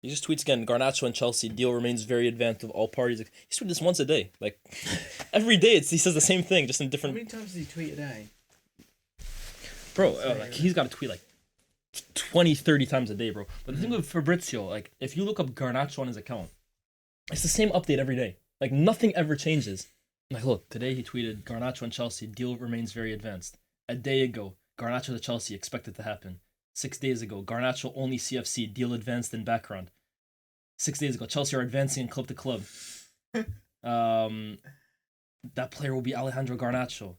He just tweets again, Garnacho and Chelsea, deal remains very advanced with all parties. He's tweeting this once a day. Like, every day he says the same thing, just in different... How many times does he tweet a day? Bro, like, he's got to tweet like 20, 30 times a day, bro. But the thing with Fabrizio, like, if you look up Garnacho on his account, it's the same update every day. Like, nothing ever changes. Like, look, today he tweeted, Garnacho and Chelsea, deal remains very advanced. A day ago, Garnacho to Chelsea, expected to happen. 6 days ago, Garnacho only CFC, deal advanced in background. 6 days ago, Chelsea are advancing in club to club. That player will be Alejandro Garnacho.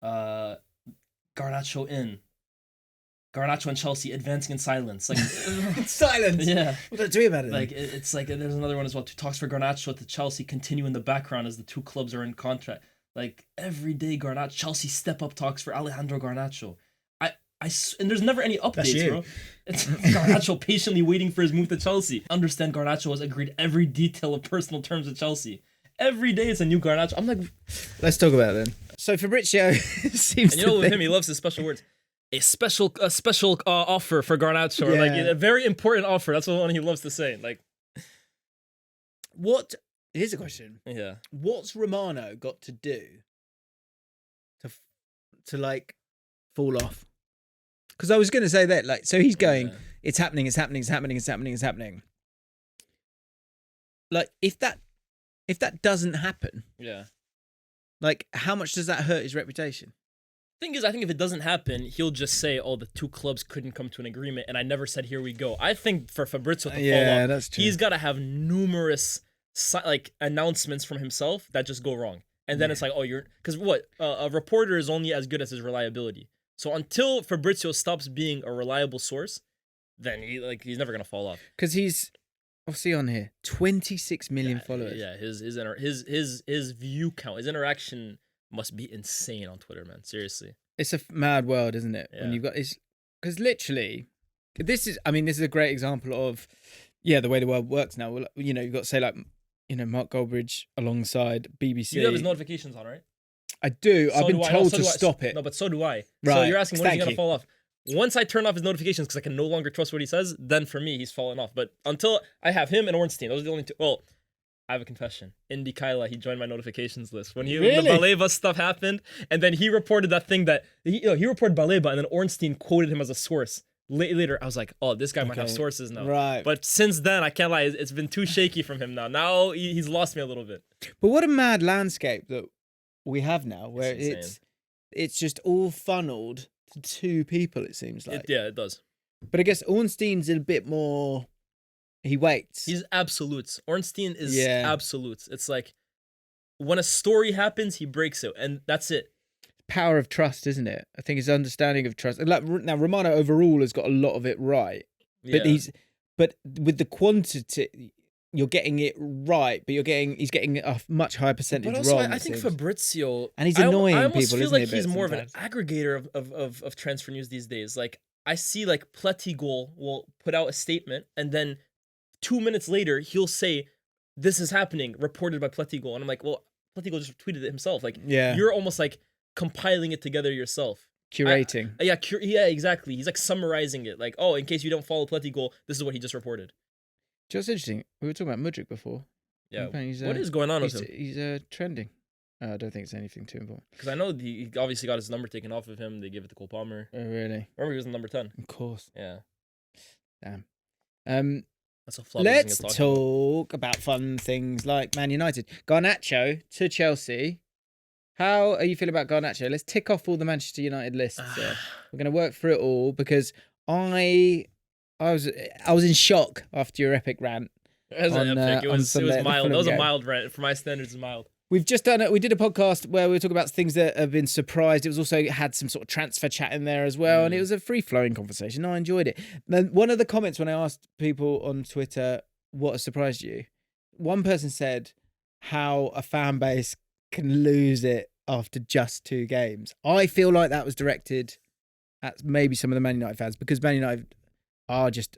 Garnacho in. Garnacho and Chelsea advancing in silence. Like silence. Yeah. What do I do about it? Like it's like there's another one as well. Talks for Garnacho to Chelsea continue in the background as the two clubs are in contract. Like every day, Garnacho Chelsea step up talks for Alejandro Garnacho. And there's never any updates, bro. It's Garnacho patiently waiting for his move to Chelsea. Understand Garnacho has agreed every detail of personal terms with Chelsea. Every day it's a new Garnacho. I'm like, let's talk about it then. So Fabrizio seems and you know with him, he loves his special words. A special offer for Garnacho, or like a very important offer. That's the one he loves to say. Like, what? Here's a question. Yeah. What's Romano got to do to like fall off? Because I was going to say that, like, so he's going, it's happening. Like, if that doesn't happen, like, how much does that hurt his reputation? Thing is, I think if it doesn't happen, he'll just say, "Oh, the two clubs couldn't come to an agreement, and I never said here we go." I think for Fabrizio to fall off, that's true. He's got to have numerous like announcements from himself that just go wrong, and then it's like, "Oh, you're," because a reporter is only as good as his reliability. So until Fabrizio stops being a reliable source, then he's never gonna fall off. Because he's obviously on here, 26 million followers. Yeah, his view count, his interaction must be insane on Twitter, man. Seriously, it's a mad world, isn't it? Yeah. When you've got because literally, this is a great example of the way the world works now. Well, you've got to say like Mark Goldbridge alongside BBC. You have his notifications on, right? I do. I've been told to stop it. No, but so do I. Right. So you're asking when he's going to fall off. Once I turn off his notifications because I can no longer trust what he says, then for me, he's falling off. But until I have him and Ornstein, those are the only two. Well, I have a confession. Indy Kyla, he joined my notifications list. When the Baleba stuff happened, and then he reported that thing that... He reported Baleba, and then Ornstein quoted him as a source. Later, I was like, oh, this guy might have sources now. Right. But since then, I can't lie, it's been too shaky from him now. Now, he's lost me a little bit. But what a mad landscape that we have now, where it's just all funneled to two people, it seems like. It does. But I guess Ornstein's a bit more... He waits. He's absolutes. Ornstein is absolutes. It's like, when a story happens, he breaks it, and that's it. Power of trust, isn't it? I think his understanding of trust. Like, now, Romano overall has got a lot of it right. But but with the quantity... You're getting it right, but he's getting a much higher percentage wrong. But also, wrong, I think Fabrizio... And he's annoying I almost people, feel isn't like he, he's more sometimes? of an aggregator of transfer news these days. Like, I see, like, Pletigol will put out a statement, and then 2 minutes later, he'll say, this is happening, reported by Pletigol. And I'm like, well, Pletigol just tweeted it himself. Like, you're almost, like, compiling it together yourself. Curating. Yeah, exactly. He's, like, summarizing it. Like, oh, in case you don't follow Pletigol, this is what he just reported. Do you know what's interesting? We were talking about Mudryk before. Yeah. What is going on with him? He's trending. I don't think it's anything too important. Because I know he obviously got his number taken off of him. They gave it to Cole Palmer. Oh, really? Remember, he was in number 10. Of course. Yeah. Damn. That's a flop. Let's talk about fun things like Man United. Garnacho to Chelsea. How are you feeling about Garnacho? Let's tick off all the Manchester United lists. We're going to work through it all because I was in shock after your epic rant. It was mild. That was a mild rant. For my standards, it's mild. We've just we did a podcast where we were talking about things that have been surprised. It was also had some sort of transfer chat in there as well. And it was a free-flowing conversation. I enjoyed it. Then one of the comments when I asked people on Twitter, what has surprised you? One person said how a fan base can lose it after just 2 games. I feel like that was directed at maybe some of the Man United fans because Man United are just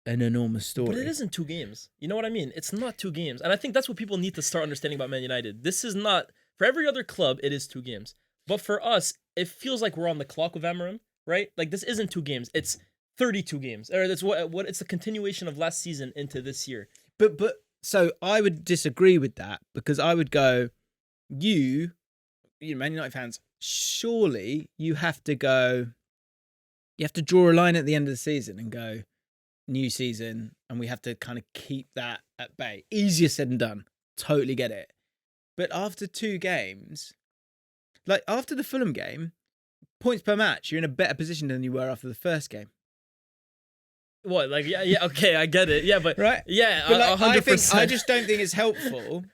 an enormous story. But it isn't 2 games. You know what I mean? It's not 2 games. And I think that's what people need to start understanding about Man United. This is not... For every other club, it is 2 games. But for us, it feels like we're on the clock with Amorim, right? Like, this isn't 2 games. It's 32 games. Or that's what it's a continuation of last season into this year. But so I would disagree with that, because I would go, you Man United fans, surely you have to draw a line at the end of the season and go, new season, and we have to kind of keep that at bay. Easier said than done. Totally get it. But after 2 games, like after the Fulham game, points per match, you're in a better position than you were after the first game. What, like, yeah, okay, I get it. Yeah, but, right? Yeah, but like, 100%. I just don't think it's helpful.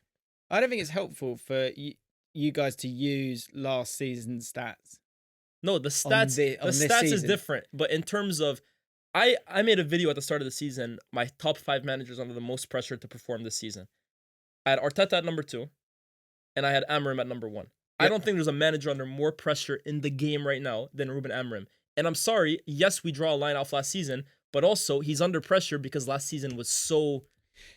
I don't think it's helpful for you guys to use last season's stats. No, the stats, the stats is different. But in terms of, I made a video at the start of the season, my top 5 managers under the most pressure to perform this season. I had Arteta at number 2, and I had Amorim at number 1. Yep. I don't think there's a manager under more pressure in the game right now than Ruben Amorim. And I'm sorry, yes, we draw a line off last season, but also he's under pressure because last season was so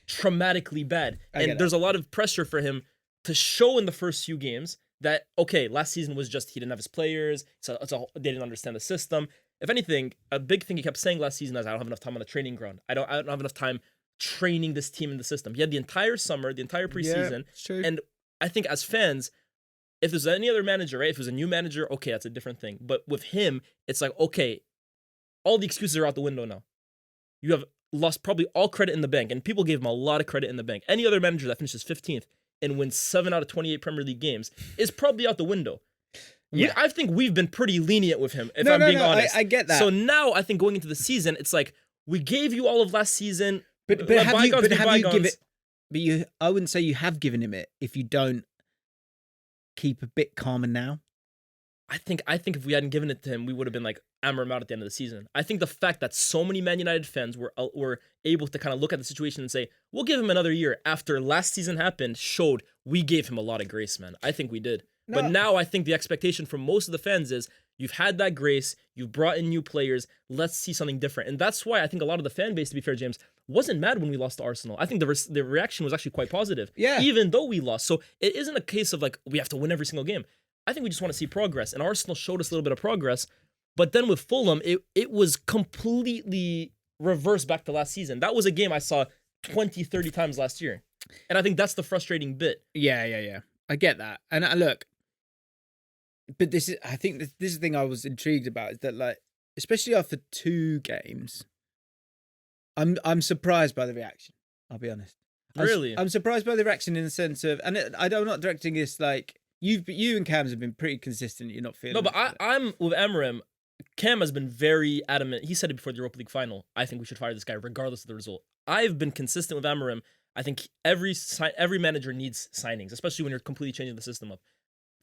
traumatically bad. And there's a lot of pressure for him to show in the first few games that, okay, last season was just he didn't have his players, so they didn't understand the system. If anything, a big thing he kept saying last season is, I don't have enough time on the training ground. I don't have enough time training this team in the system. He had the entire summer, the entire preseason. Yeah, and I think as fans, if there's any other manager, right? If it was a new manager, okay, that's a different thing. But with him, it's like, okay, all the excuses are out the window now. You have lost probably all credit in the bank, and people gave him a lot of credit in the bank. Any other manager that finishes 15th and wins 7 out of 28 Premier League games is probably out the window. Yeah. I think we've been pretty lenient with him, if I'm being honest. I get that. So now I think going into the season, it's like, we gave you all of last season. But have you given it? But I wouldn't say you have given him it if you don't keep a bit calmer now. I think if we hadn't given it to him, we would have been like Amorim out at the end of the season. I think the fact that so many Man United fans were able to kind of look at the situation and say, we'll give him another year after last season happened, showed we gave him a lot of grace, man. I think we did. No. But now I think the expectation from most of the fans is, you've had that grace, you've brought in new players, let's see something different. And that's why I think a lot of the fan base, to be fair, James, wasn't mad when we lost to Arsenal. I think the reaction was actually quite positive, even though we lost. So it isn't a case of like, we have to win every single game. I think we just want to see progress. And Arsenal showed us a little bit of progress. But then with Fulham, it was completely reversed back to last season. That was a game I saw 20, 30 times last year. And I think that's the frustrating bit. Yeah. I get that. And look, but I think this is the thing I was intrigued about, is that, like, especially after 2 games, I'm surprised by the reaction. I'll be honest. Really? I'm surprised by the reaction in the sense of, and I'm not directing this like, you and Cams have been pretty consistent. You're not feeling. No, but I'm with Amorim. Cam has been very adamant. He said it before the Europa League final. I think we should fire this guy regardless of the result. I've been consistent with Amorim. I think every manager needs signings, especially when you're completely changing the system up.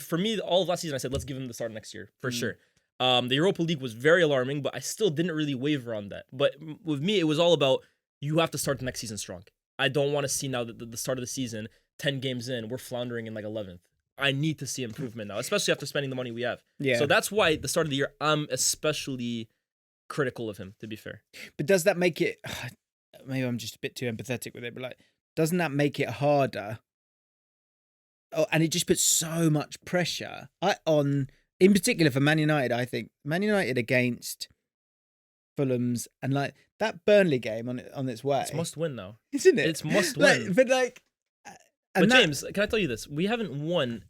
For me, all of last season, I said, let's give him the start next year, for sure. The Europa League was very alarming, but I still didn't really waver on that. But with me, it was all about, you have to start the next season strong. I don't want to see now that the start of the season, 10 games in, we're floundering in like 11th. I need to see improvement now, especially after spending the money we have. Yeah. So that's why the start of the year, I'm especially critical of him, to be fair. But does that make it, maybe I'm just a bit too empathetic with it, but like, doesn't that make it harder? Oh, and it just puts so much pressure on, in particular for Man United. I think Man United against Fulham's, and like that Burnley game on its way. It's must win now, isn't it? It's must win. But James, can I tell you this? We haven't won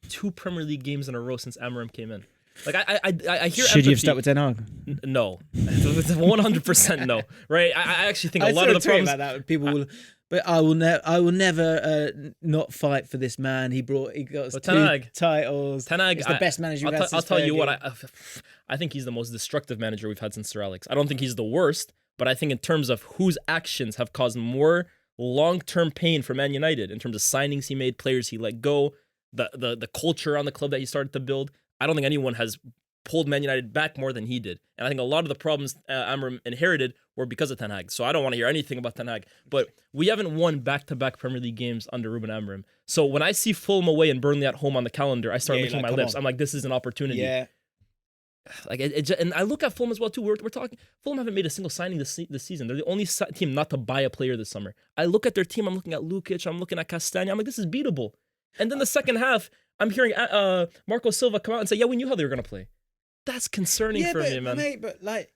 2 Premier League games in a row since Amorim came in. Like I hear. Should you have stuck with Ten Hag? No, 100% no. Right? I actually think a lot of the problems about that people will. But I will never not fight for this man. He got us 2 titles. Ten Hag, he's the best manager we've had since I'll tell you what, I think he's the most destructive manager we've had since Sir Alex. I don't think he's the worst, but I think in terms of whose actions have caused more long-term pain for Man United, in terms of signings he made, players he let go, the culture around the club that he started to build, I don't think anyone has pulled Man United back more than he did. And I think a lot of the problems Amorim inherited were because of Ten Hag. So I don't want to hear anything about Ten Hag. But we haven't won back-to-back Premier League games under Ruben Amorim. So when I see Fulham away and Burnley at home on the calendar, I start licking my lips. I'm like, this is an opportunity. Yeah. Like and I look at Fulham as well too. We're talking, Fulham haven't made a single signing this season. They're the only team not to buy a player this summer. I look at their team. I'm looking at Lukic. I'm looking at Castagna. I'm like, this is beatable. And then the second half, I'm hearing Marco Silva come out and say, yeah, we knew how they were going to play. That's concerning for me, man. Mate, but like,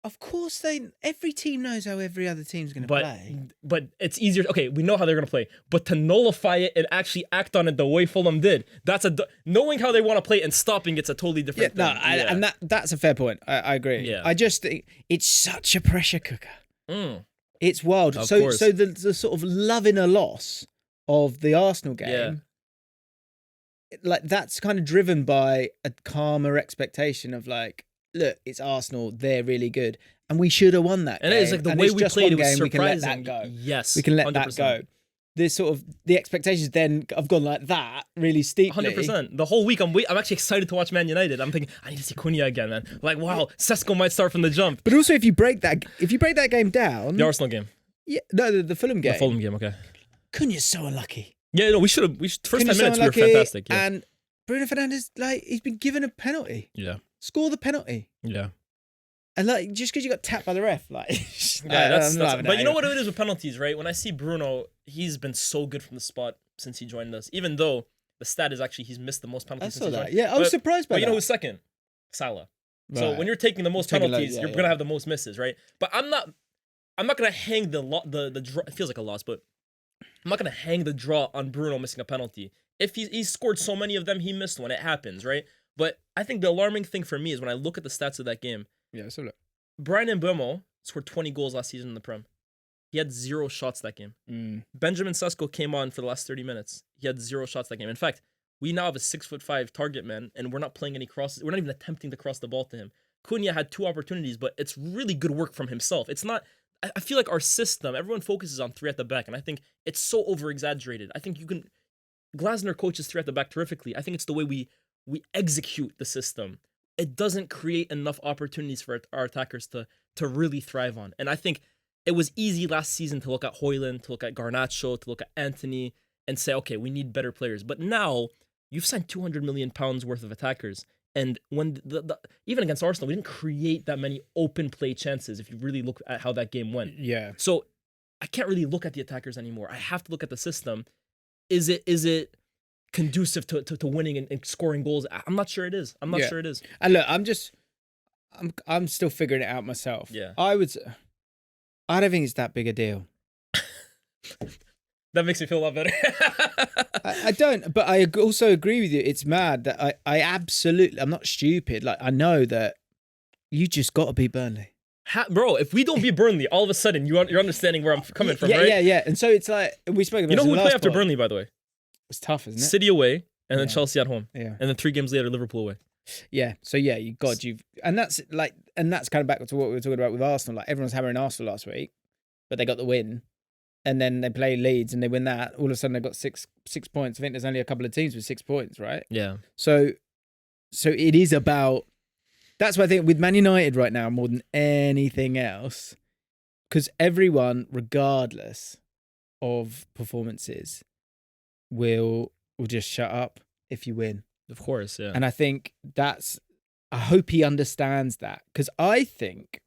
Of course every team knows how every other team's going to play. But it's easier. Okay, we know how they're going to play, but to nullify it and actually act on it the way Fulham did, knowing how they want to play and stopping it's a totally different thing. And that's a fair point. I agree. Yeah. I just think it's such a pressure cooker. It's wild. Of so course. the sort of loving a loss of the Arsenal game, like that's kind of driven by a calmer expectation of like, look, it's Arsenal. They're really good, and we should have won that. And game. it is like the and way it's we just played. one It was game, surprising. We can let that go. Yes, we can let 100%. that go. This sort of the expectations then have gone like that really steeply. 100%. The whole week, I'm actually excited to watch Man United. I'm thinking I need to see Cunha again, man. Like, wow, Sesko might start from the jump. But also, if you break that game down, The Arsenal game, the Fulham game, the Fulham game. Okay. Cunha's so unlucky. Yeah, no, we should. First 10 Cunha's so minutes we were unlucky, fantastic. Yeah. And Bruno Fernandes, like, he's been given a penalty. Yeah. Score the penalty. Yeah. And like, just because you got tapped by the ref, like, That's but you know what it is with penalties, right? When I see Bruno, he's been so good from the spot since he joined us. Even though the stat is actually he's missed the most I penalties saw since he that. joined. Yeah, I was surprised by But that. you know who's second? Salah. So Right. when you're taking the most Take a look, penalties, yeah, you're gonna have the most misses, right? But I'm not gonna hang the draw. It feels like a loss, but I'm not gonna hang the draw on Bruno missing a penalty. If he's scored so many of them, he missed one. It happens, right? But I think the alarming thing for me is when I look at the stats of that game. Yeah, so look. Brian Mbeumo scored 20 goals last season in the Prem. He had 0 shots that game. Benjamin Sesko came on for the last 30 minutes. He had 0 shots that game. In fact, we now have a 6'5" target man, and we're not playing any crosses. We're not even attempting to cross the ball to him. Cunha had 2 opportunities, but it's really good work from himself. It's not. I feel like our system, everyone focuses on 3 at the back, and I think it's so over-exaggerated. I think Glasner coaches 3 at the back terrifically. I think it's the way we execute the system. It doesn't create enough opportunities for our attackers to really thrive on. And I think it was easy last season to look at Højlund, to look at Garnacho, to look at Anthony and say, okay, we need better players. But now you've signed £200 million worth of attackers. And when even against Arsenal, we didn't create that many open play chances if you really look at how that game went. Yeah. So I can't really look at the attackers anymore. I have to look at the system. Is it conducive to winning and scoring goals? I'm not sure it is. I'm not sure it is. And look, I'm still figuring it out myself. Yeah. I don't think it's that big a deal. That makes me feel a lot better. I don't, but I also agree with you. It's mad that I'm not stupid. Like, I know that you just got to beat Burnley. Bro, if we don't beat Burnley, all of a sudden you're understanding where I'm coming from, right? Yeah. And so it's like, we spoke about You know this who in we the play last after pod. Burnley, by the way? It's tough, isn't it? City away, and then Yeah. Chelsea at home. Yeah. And then 3 games later, Liverpool away. Yeah. So yeah, and that's kind of back to what we were talking about with Arsenal. Like, everyone's hammering Arsenal last week, but they got the win. And then they play Leeds and they win that. All of a sudden they've got six points. I think there's only a couple of teams with 6 points, right? Yeah. So it is about. That's why I think with Man United right now more than anything else, because everyone, regardless of performances, will just shut up if you win. Of course, yeah. And I think I hope he understands that, because I think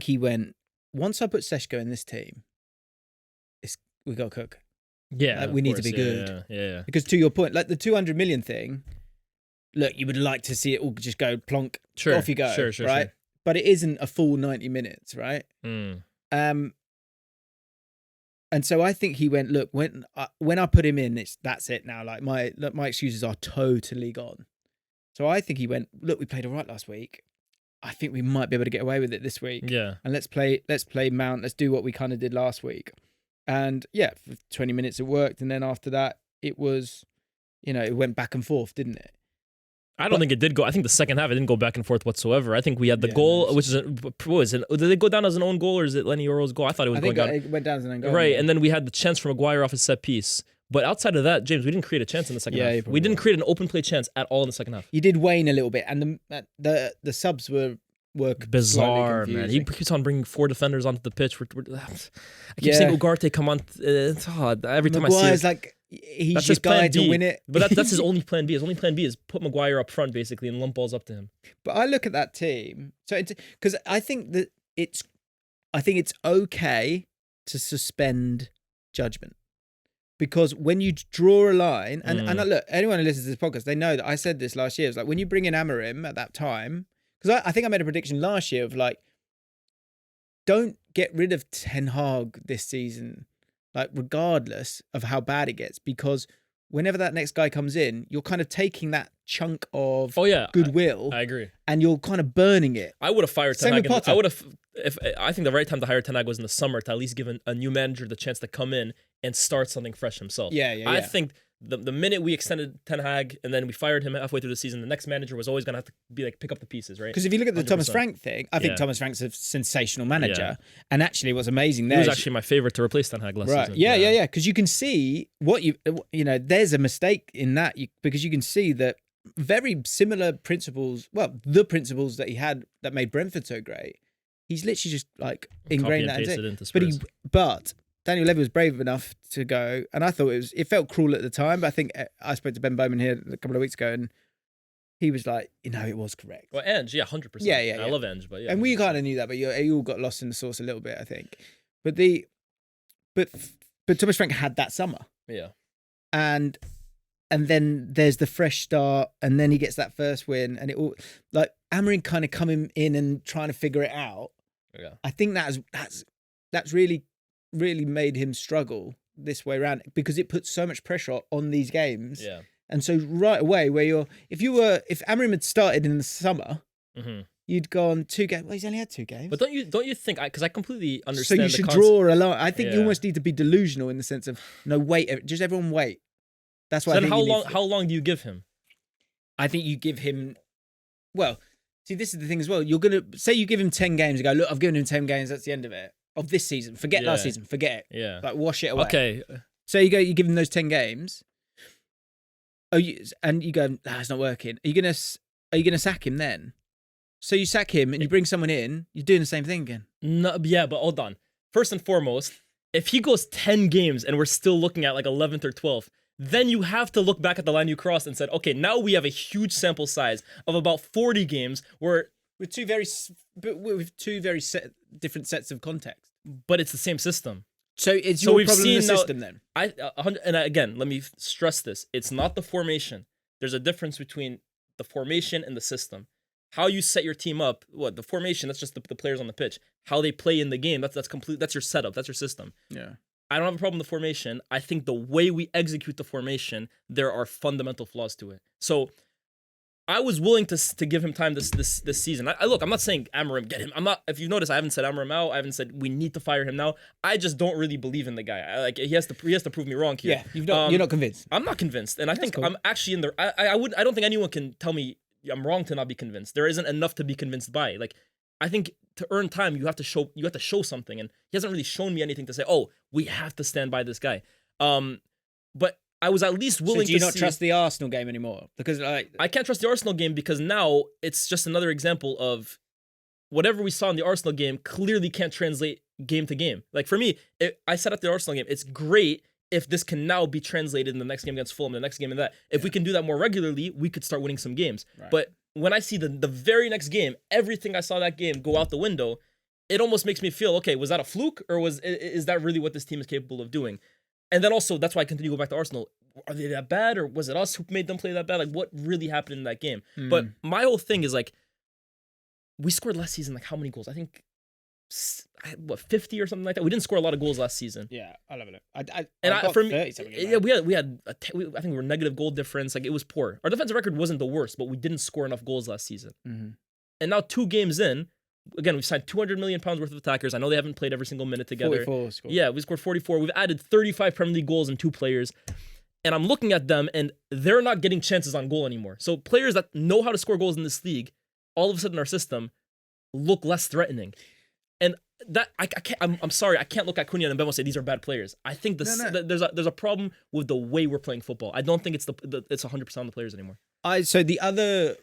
he went, once I put Seshko in this team, we got to cook. Yeah, Like, we need to be good. Yeah. Because to your point, like the 200 million thing, look, you would like to see it all just go plonk, Sure. off you go, Sure. right? But it isn't a full 90 minutes, right? Mm. And so I think he went, look, when I put him in, that's it now. Like, my excuses are totally gone. So I think he went, look, we played all right last week. I think we might be able to get away with it this week. Yeah. And let's play Mount. Let's do what we kind of did last week. And yeah, for 20 minutes it worked. And then after that, it was, it went back and forth, didn't it? I don't think it did go. I think the second half, it didn't go back and forth whatsoever. I think we had the Yeah, goal, no, which is, did it go down as an own goal or is it Lenny Yoro's goal? I thought it was I going think down. it went down as an own goal. Right. Yeah. And then we had the chance from Maguire off a set piece. But outside of that, James, we didn't create a chance in the second Yeah, you half. probably We didn't right. create an open play chance at all in the second half. You did wane a little bit, and the subs were Bizarre, slightly man. He confusing. keeps on bringing 4 defenders onto the pitch. I keep Yeah. seeing Ugarte come on. Every time Maguire's I see it. like, he's That's your his plan guy B. to win it. But that's his only plan B. His only plan B is put Maguire up front, basically, and lump balls up to him. But I look at that team, so because I think it's okay to suspend judgment, because when you draw a line, and look, anyone who listens to this podcast, they know that I said this last year. It's like when you bring in Amorim at that time, Because I think I made a prediction last year of like, don't get rid of Ten Hag this season, like regardless of how bad it gets, because whenever that next guy comes in, you're kind of taking that chunk of goodwill. I agree. And you're kind of burning it. I would have fired Ten Same Hag. with Potter. I would have. I think the right time to hire Ten Hag was in the summer to at least give a new manager the chance to come in and start something fresh himself. I think the minute we extended Ten Hag and then we fired him halfway through the season, the next manager was always going to have to be like pick up the pieces, right? Because if you look at the 100%. Thomas Frank thing, I think Thomas Frank's a sensational manager. And actually, what's amazing there, he was actually my favorite to replace Ten Hag last season. Yeah. Because you can see what there's a mistake in that because you can see that very similar principles. Well, the principles that he had that made Brentford so great, he's literally just like ingrained that into Spurs. But Daniel Levy was brave enough to go, and I thought it felt cruel at the time, but I think I spoke to Ben Bowman here a couple of weeks ago, and he was like, it was correct. Well, Ange, 100%. Yeah. I love Ange, but and we kind of knew that, but you all got lost in the sauce a little bit, I think. But Thomas Frank had that summer, and then there's the fresh start, and then he gets that first win, and it all like Amorim kind of coming in and trying to figure it out. Yeah, I think that's really made him struggle this way around because it puts so much pressure on these games. Yeah. And so right away, if Amorim had started in the summer, you'd gone 2 games. Well, he's only had 2 games. But don't you think? Because I completely understand. So you should draw a line. I think you almost need to be delusional in the sense of no, wait, just everyone wait. That's why. So then how long do you give him? I think you give him. Well, see, this is the thing as well. You're gonna say you give him 10 games and go, look, I've given him 10 games. That's the end of it. Of this season. Forget last season. Forget it. Yeah. Like, wash it away. Okay. So you give him those 10 games. And you go, it's not working. Are you gonna sack him then? So you sack him and you bring someone in, you're doing the same thing again. No, yeah, but hold on. First and foremost, if he goes 10 games and we're still looking at like 11th or 12th, then you have to look back at the line you crossed and said, okay, now we have a huge sample size of about 40 games where with two very different sets of context. But it's the same system. So it's your problem in the system then. And again, let me stress this. It's not the formation. There's a difference between the formation and the system. How you set your team up, the formation, that's just the players on the pitch. How they play in the game, that's your setup, that's your system. Yeah. I don't have a problem with the formation. I think the way we execute the formation, there are fundamental flaws to it. So I was willing to give him time this season. Look, I'm not saying Amorim, get him. I'm not. If you've noticed, I haven't said Amorim out. I haven't said we need to fire him now. I just don't really believe in the guy. He has to prove me wrong here. Yeah, you're not convinced. I'm not convinced, and I think cool. I'm actually in the. I don't think anyone can tell me I'm wrong to not be convinced. There isn't enough to be convinced by. Like, I think to earn time, you have to show something, and he hasn't really shown me anything to say, oh, we have to stand by this guy. But I was at least willing to see... So do you not trust the Arsenal game anymore? Because I can't trust the Arsenal game because now it's just another example of whatever we saw in the Arsenal game clearly can't translate game to game. Like, for me, I said at the Arsenal game, it's great if this can now be translated in the next game against Fulham, the next game and that. If we can do that more regularly, we could start winning some games. Right. But when I see the very next game, everything I saw that game go out the window, it almost makes me feel, okay, was that a fluke or is that really what this team is capable of doing? And then also, that's why I continue to go back to Arsenal. Are they that bad or was it us who made them play that bad? Like, what really happened in that game? But my whole thing is, like, we scored last season, like, how many goals? I think, 50 or something like that? We didn't score a lot of goals last season. Yeah, I'll have a look. We had I think we were negative goal difference. Like, it was poor. Our defensive record wasn't the worst, but we didn't score enough goals last season. Mm-hmm. And now 2 games in, again, we've signed £200 million worth of attackers. I know they haven't played every single minute together. 44 scored. Yeah, we scored 44. We've added 35 Premier League goals in 2 players. And I'm looking at them, and they're not getting chances on goal anymore. So players that know how to score goals in this league, all of a sudden our system look less threatening. And that I'm sorry, I can't look at Cunha and Mbemo and say these are bad players. I think there's a problem with the way we're playing football. I don't think it's it's 100% on the players anymore. So the other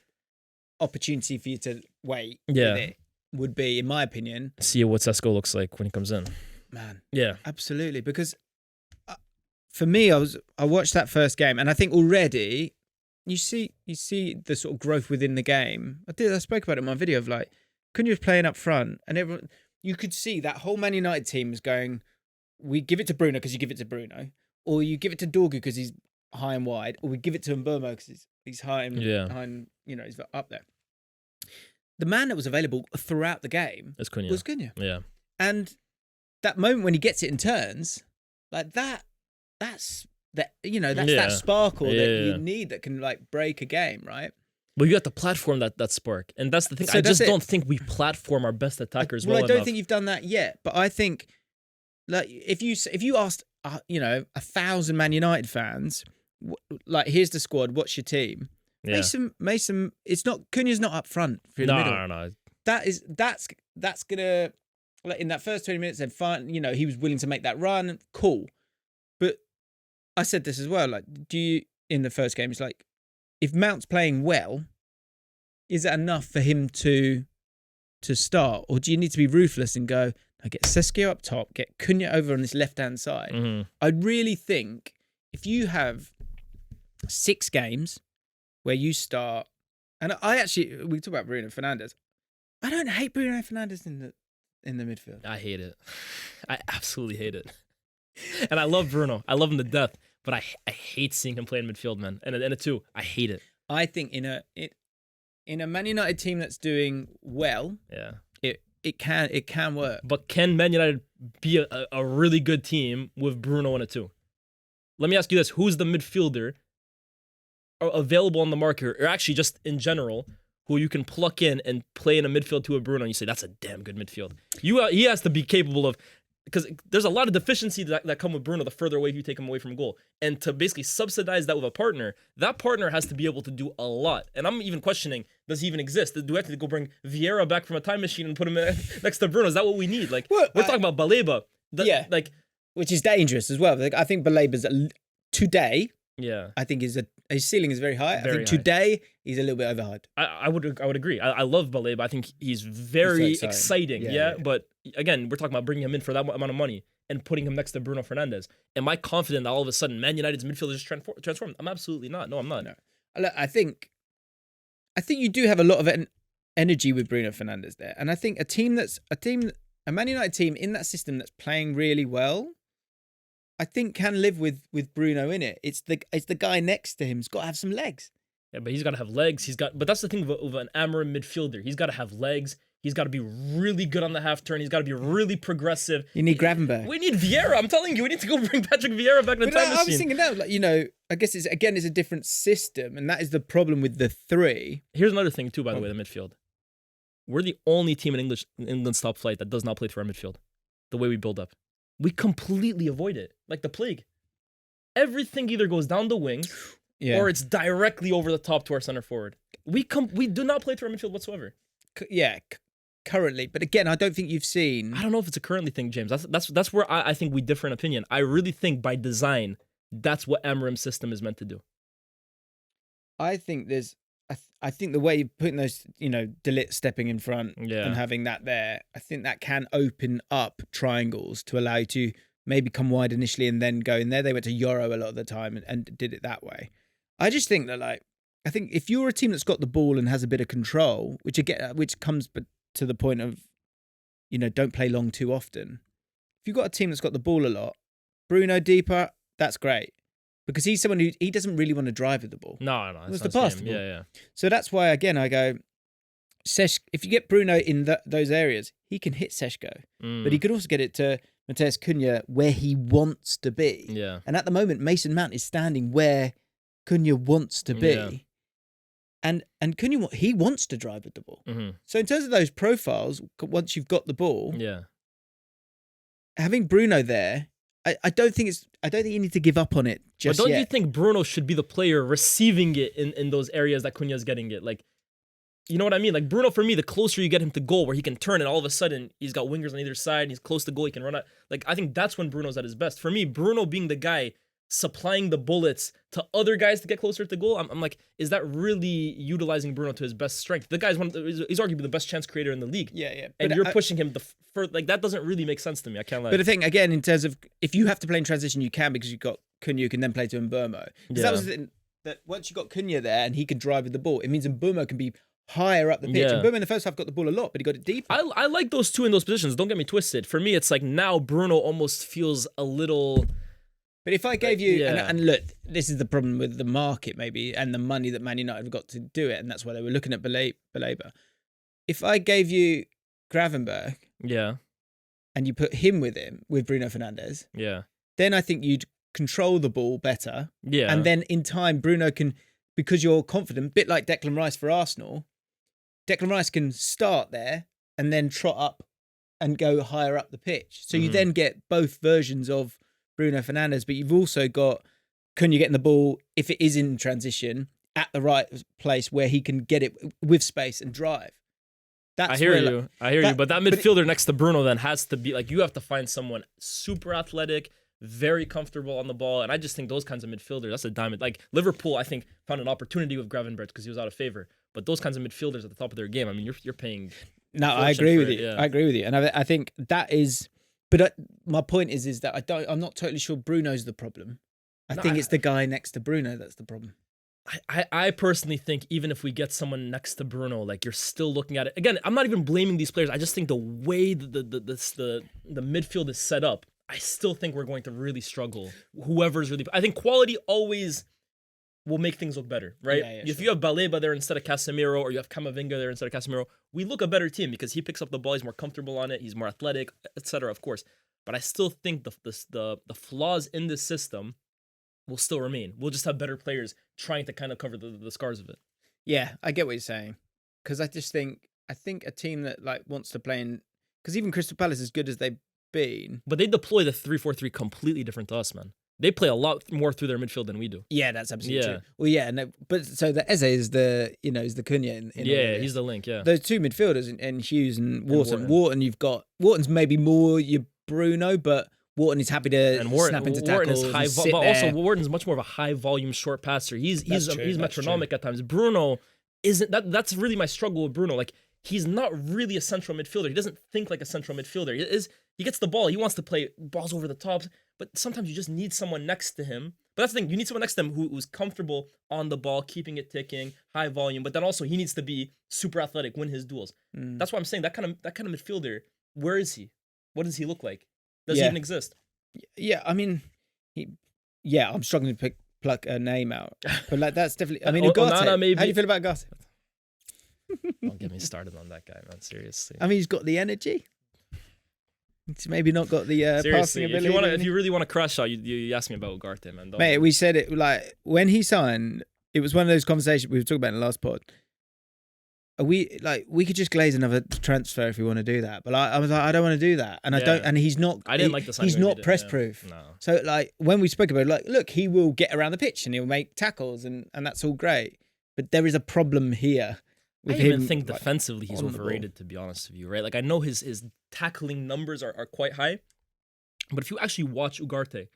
opportunity for you to wait with it would be, in my opinion, see what Sesko looks like when he comes in. Man, yeah, absolutely. Because for me, I watched that first game, and I think already you see the sort of growth within the game. I spoke about it in my video of, like, Cunha was playing up front, and everyone, you could see that whole Man United team was going, we give it to Bruno because you give it to Bruno, or you give it to Dorgu because he's high and wide, or we give it to Mbeumo because he's high and, he's up there. the man that was available throughout the game It's Cunha. was Cunha. Yeah. And that moment when he gets it and turns, like that's that, that's that sparkle that you need that can like break a game, right? Well, you have to platform that spark, and that's the thing. So I just don't think we platform our best attackers well I don't enough. think you've done that yet, but I think like if you asked 1,000 Man United fans, like here's the squad, what's your team? Yeah. Mason, it's not Cunha's not up front through the middle. No. That's gonna, like in that first 20 minutes, then fine. He was willing to make that run, cool. But I said this as well. Like, in the first game, it's like, if Mount's playing well, is that enough for him to start, or do you need to be ruthless and go, I get Seskio up top, get Cunha over on this left-hand side? Mm-hmm. I really think if you have 6 games where you start, and we talk about Bruno Fernandes. I don't hate Bruno Fernandes in the midfield. I hate it. I absolutely hate it. And I love Bruno. I love him to death. But I hate seeing him play in midfield, man. And a 2, I hate it. I think in a Man United team that's doing well, it can work. But can Man United be a really good team with Bruno in a 2? Let me ask you this: who's the midfielder available on the market, or actually just in general, who you can pluck in and play in a midfield to a Bruno, and you say that's a damn good midfield? He has to be capable of. Because there's a lot of deficiency that come with Bruno the further away you take him away from goal. And to basically subsidize that with a partner, that partner has to be able to do a lot. And I'm even questioning, does he even exist? Do we have to go bring Vieira back from a time machine and put him next to Bruno? Is that what we need? Like, we're talking about Baleba. Which is dangerous as well. Like, I think Baleba's today. Yeah, I think his ceiling is very high. I think today he's a little bit overhyped. I would agree. I love Baleba. I think he's very exciting. Yeah, but again, we're talking about bringing him in for that amount of money and putting him next to Bruno Fernandes. Am I confident that all of a sudden Man United's midfield is transformed? I'm absolutely not. No, I'm not. No. I think you do have a lot of energy with Bruno Fernandes there, and I think a Man United team in that system that's playing really well, I think can live with Bruno in it. It's the guy next to him's got to have some legs. Yeah, but he's got to have legs. But that's the thing of an Amorim midfielder. He's got to have legs. He's got to be really good on the half turn. He's got to be really progressive. You need Gravenberg. We need Vieira. I'm telling you, we need to go bring Patrick Vieira back in the time machine. I was thinking now, like, I guess it's a different system, and that is the problem with the 3. Here's another thing too, by the way, the midfield. We're the only team in England's top flight that does not play through our midfield. The way we build up. We completely avoid it, like the plague. Everything either goes down the wings, or it's directly over the top to our center forward. We do not play through our midfield whatsoever. Currently, but again, I don't think you've seen. I don't know if it's a currently thing, James. That's where I think we differ in opinion. I really think by design, that's what Amorim's system is meant to do. I think I think the way you're putting those, Delit stepping in front and having that there, I think that can open up triangles to allow you to maybe come wide initially and then go in there. They went to Euro a lot of the time and did it that way. I just think that, I think if you're a team that's got the ball and has a bit of control, which comes to the point of, don't play long too often. If you've got a team that's got the ball a lot, Bruno deeper, that's great. Because he's someone who he doesn't really want to drive with the ball. No. It's the pass. Yeah. So that's why, again, I go, if you get Bruno in those areas, he can hit Seško. But he can also get it to Matheus Cunha where he wants to be. Yeah. And at the moment, Mason Mount is standing where Cunha wants to be. Yeah. And Cunha, he wants to drive with the ball. Mm-hmm. So in terms of those profiles, once you've got the ball, having Bruno there, I don't think you need to give up on it just yet. But don't you think Bruno should be the player receiving it in those areas that Cunha's getting it? Like, you know what I mean? Like, Bruno, for me, the closer you get him to goal, where he can turn and all of a sudden he's got wingers on either side, and he's close to goal, he can run out. Like, I think that's when Bruno's at his best. For me, Bruno being the guy supplying the bullets to other guys to get closer to goal, I'm like, is that really utilizing Bruno to his best strength? The guy's he's arguably the best chance creator in the league. Yeah. And you're pushing him like, that doesn't really make sense to me. I can't lie. But the thing, again, in terms of if you have to play in transition, you can, because you've got Cunha, you can then play to Mbeumo. Because that was the thing, that once you got Cunha there and he could drive with the ball, it means Mbeumo can be higher up the pitch. Yeah. And Mbeumo in the first half got the ball a lot, but he got it deeper. I like those two in those positions. Don't get me twisted. For me, it's like now Bruno almost feels a little. But if I gave you, and look, this is the problem with the market maybe, and the money that Man United have got to do it, and that's why they were looking at Baleba. if I gave you Gravenberch Yeah. and you put him with Bruno Fernandes, Yeah. then I think you'd control the ball better. Yeah. And then in time, Bruno can, because you're confident, a bit like Declan Rice for Arsenal, Declan Rice can start there and then trot up and go higher up the pitch. So you then get both versions of Bruno Fernandes, but you've also got, can you get in the ball if it is in transition at the right place where he can get it with space and drive? That's I hear you. But that midfielder next to Bruno then has to be like, you have to find someone super athletic, very comfortable on the ball. And I just think those kinds of midfielders, that's a diamond. Like Liverpool, I think, found an opportunity with Gravenberch because he was out of favor. But those kinds of midfielders at the top of their game, I mean, you're paying. No, I agree with you. Yeah. I agree with you. And I think that is, but my point is that I'm not totally sure Bruno's the problem. I think it's the guy next to Bruno that's the problem. I personally think even if we get someone next to Bruno, like you're still looking at it. Again, I'm not even blaming these players. I just think the way the midfield is set up, I still think we're going to really struggle. Whoever's really, I think quality always will make things look better, right? If you have Baleba there instead of Casemiro, or you have Camavinga there instead of Casemiro, we look a better team because he picks up the ball, he's more comfortable on it, he's more athletic, etc. Of course, but I still think the flaws in this system will still remain. We'll just have better players trying to kind of cover the scars of it. Yeah, I get what you're saying, because I think a team that like wants to play in, because even Crystal Palace, as good as they've been, but they deploy the 3-4-3 completely different to us, man. They play a lot more through their midfield than we do. Yeah, that's absolutely true. Well, yeah, no, but so the Eze is the Cunha in he's the link. Yeah, those two midfielders and Hughes and Wharton. Wharton, you've got Wharton's maybe more your Bruno, but Wharton is happy to snap into tackles. Wharton is high, but also Wharton's much more of a high volume short passer. He's metronomic at times. Bruno isn't that. That's really my struggle with Bruno. Like he's not really a central midfielder. He doesn't think like a central midfielder. He gets the ball. He wants to play balls over the tops. But sometimes you just need someone next to him. But that's the thing. You need someone next to him who's comfortable on the ball, keeping it ticking, high volume. But then also he needs to be super athletic, win his duels. That's why I'm saying that kind of midfielder. Where is he? What does he look like? Does he even exist? Yeah, I mean, I'm struggling to pluck a name out. But like that's definitely. I mean, Ugarte. Maybe. How do you feel about Ugarte? Don't get me started on that guy, man. Seriously. I mean, he's got the energy. It's maybe not got the passing ability. If you really want to crash out, you ask me about Ugarte, man. Mate, we said it like when he signed. It was one of those conversations we were talking about in the last pod. We could just glaze another transfer if we want to do that, but I was like, I don't want to do that, and I don't. And he's not. I didn't like the signing. He's not press proof. No. So like when we spoke about it, like, look, he will get around the pitch and he'll make tackles, and that's all great. But there is a problem here. I even think defensively he's overrated, to be honest with you, right? Like I know his tackling numbers are quite high, but if you actually watch Ugarte,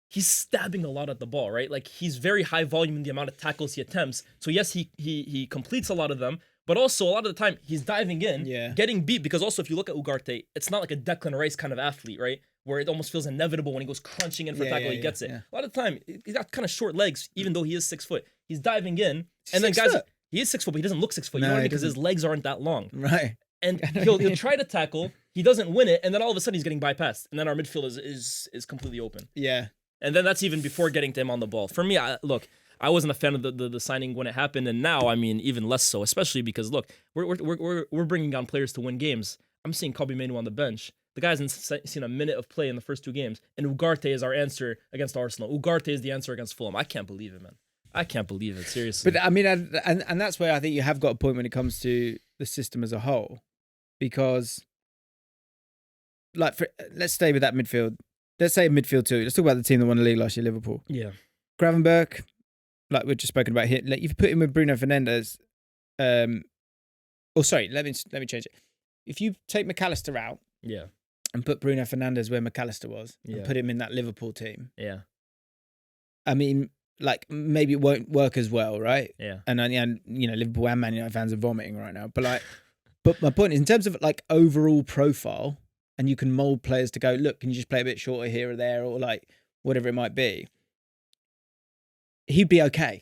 he's stabbing a lot at the ball, right? Like he's very high volume in the amount of tackles he attempts. So yes, he completes a lot of them, but also a lot of the time he's diving in, getting beat. Because also if you look at Ugarte, it's not like a Declan Rice kind of athlete, right? Where it almost feels inevitable when he goes crunching in for a tackle, he gets it. A lot of the time, he's got kind of short legs, even though he is 6 foot. He's diving in, and then guys. He is 6 foot, but he doesn't look 6 foot. You know what I mean? Because his legs aren't that long. Right. And he'll try to tackle. He doesn't win it, and then all of a sudden he's getting bypassed, and then our midfield is completely open. Yeah. And then that's even before getting to him on the ball. For me, I wasn't a fan of the signing when it happened, and now I mean even less so, especially because look, we're bringing on players to win games. I'm seeing Kobbie Mainoo on the bench. The guy hasn't seen a minute of play in the first 2 games, and Ugarte is our answer against Arsenal. Ugarte is the answer against Fulham. I can't believe it, man. I can't believe it, seriously. But I mean, and that's where I think you have got a point when it comes to the system as a whole, because, like, let's stay with that midfield. Let's say midfield 2. Let's talk about the team that won the league last year, Liverpool. Yeah. Gravenberch, like we've just spoken about here. Like, if you put him with Bruno Fernandes, let me change it. If you take McAllister out, and put Bruno Fernandes where McAllister was, and put him in that Liverpool team, I mean. Like maybe it won't work as well, right? Yeah. And Liverpool and Man United fans are vomiting right now. But my point is, in terms of like overall profile, and you can mold players to go, look, can you just play a bit shorter here or there, or like whatever it might be. He'd be okay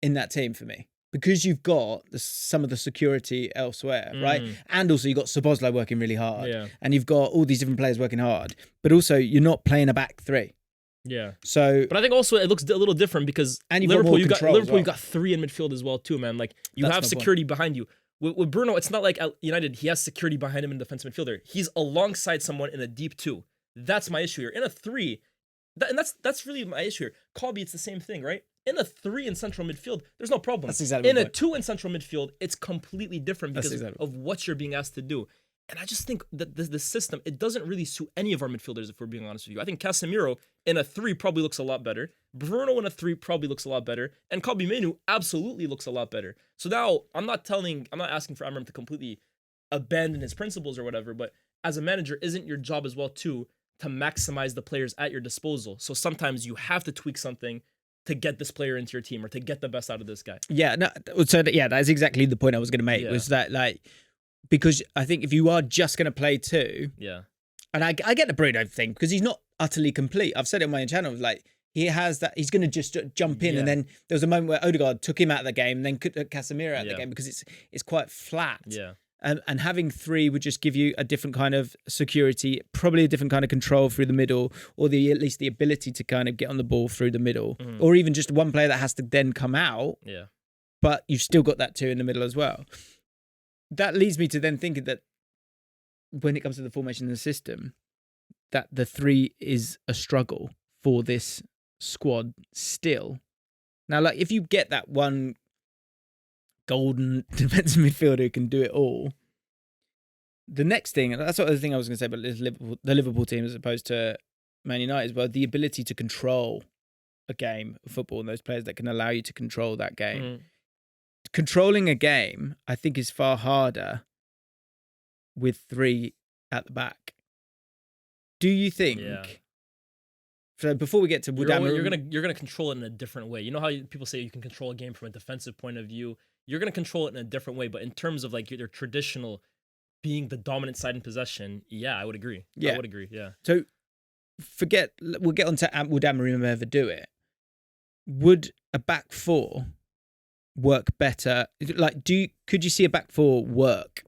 in that team for me because you've got some of the security elsewhere, right? And also you've got Szoboszlai working really hard, and you've got all these different players working hard, but also you're not playing a back 3. Yeah. So, but I think also it looks a little different because Liverpool, you got 3 in midfield as well too, man. Like you have security behind you. With Bruno, it's not like at United, he has security behind him in defensive midfielder. He's alongside someone in a deep 2. That's my issue here. In a 3, and that's really my issue here. Colby, it's the same thing, right? In a 3 in central midfield, there's no problem. That's exactly in a 2 in central midfield, it's completely different because of what you're being asked to do. And I just think that the system, it doesn't really suit any of our midfielders, if we're being honest with you. I think Casemiro in a 3 probably looks a lot better. Bruno in a 3 probably looks a lot better. And Kobbie Mainoo absolutely looks a lot better. So now, I'm not asking for Amorim to completely abandon his principles or whatever, but as a manager, isn't your job as well, too, to maximize the players at your disposal? So sometimes you have to tweak something to get this player into your team or to get the best out of this guy. Yeah, no, that's exactly the point I was going to make, was that, like, because I think if you are just going to play 2, and I get the Bruno thing because he's not utterly complete. I've said it on my channel, like he has that, he's going to just jump in, and then there was a moment where Odegaard took him out of the game, and then Casemiro out of the game because it's quite flat. And having 3 would just give you a different kind of security, probably a different kind of control through the middle, or at least the ability to kind of get on the ball through the middle, or even just one player that has to then come out. But you've still got that 2 in the middle as well. That leads me to then thinking that when it comes to the formation and the system, that the 3 is a struggle for this squad still. Now, like, if you get that one golden defensive midfielder who can do it all, the next thing, and that's the thing I was going to say about the Liverpool team as opposed to Man United, but the ability to control a game of football and those players that can allow you to control that game. Controlling a game, I think, is far harder with 3 at the back. Do you think? So before we get to you're gonna control it in a different way. You know how people say you can control a game from a defensive point of view. You're gonna control it in a different way, but in terms of like your traditional being the dominant side in possession, I would agree. I would agree. So we'll get on to would Amorim ever do it? Would a back 4 work better? Like, could you see a back 4 work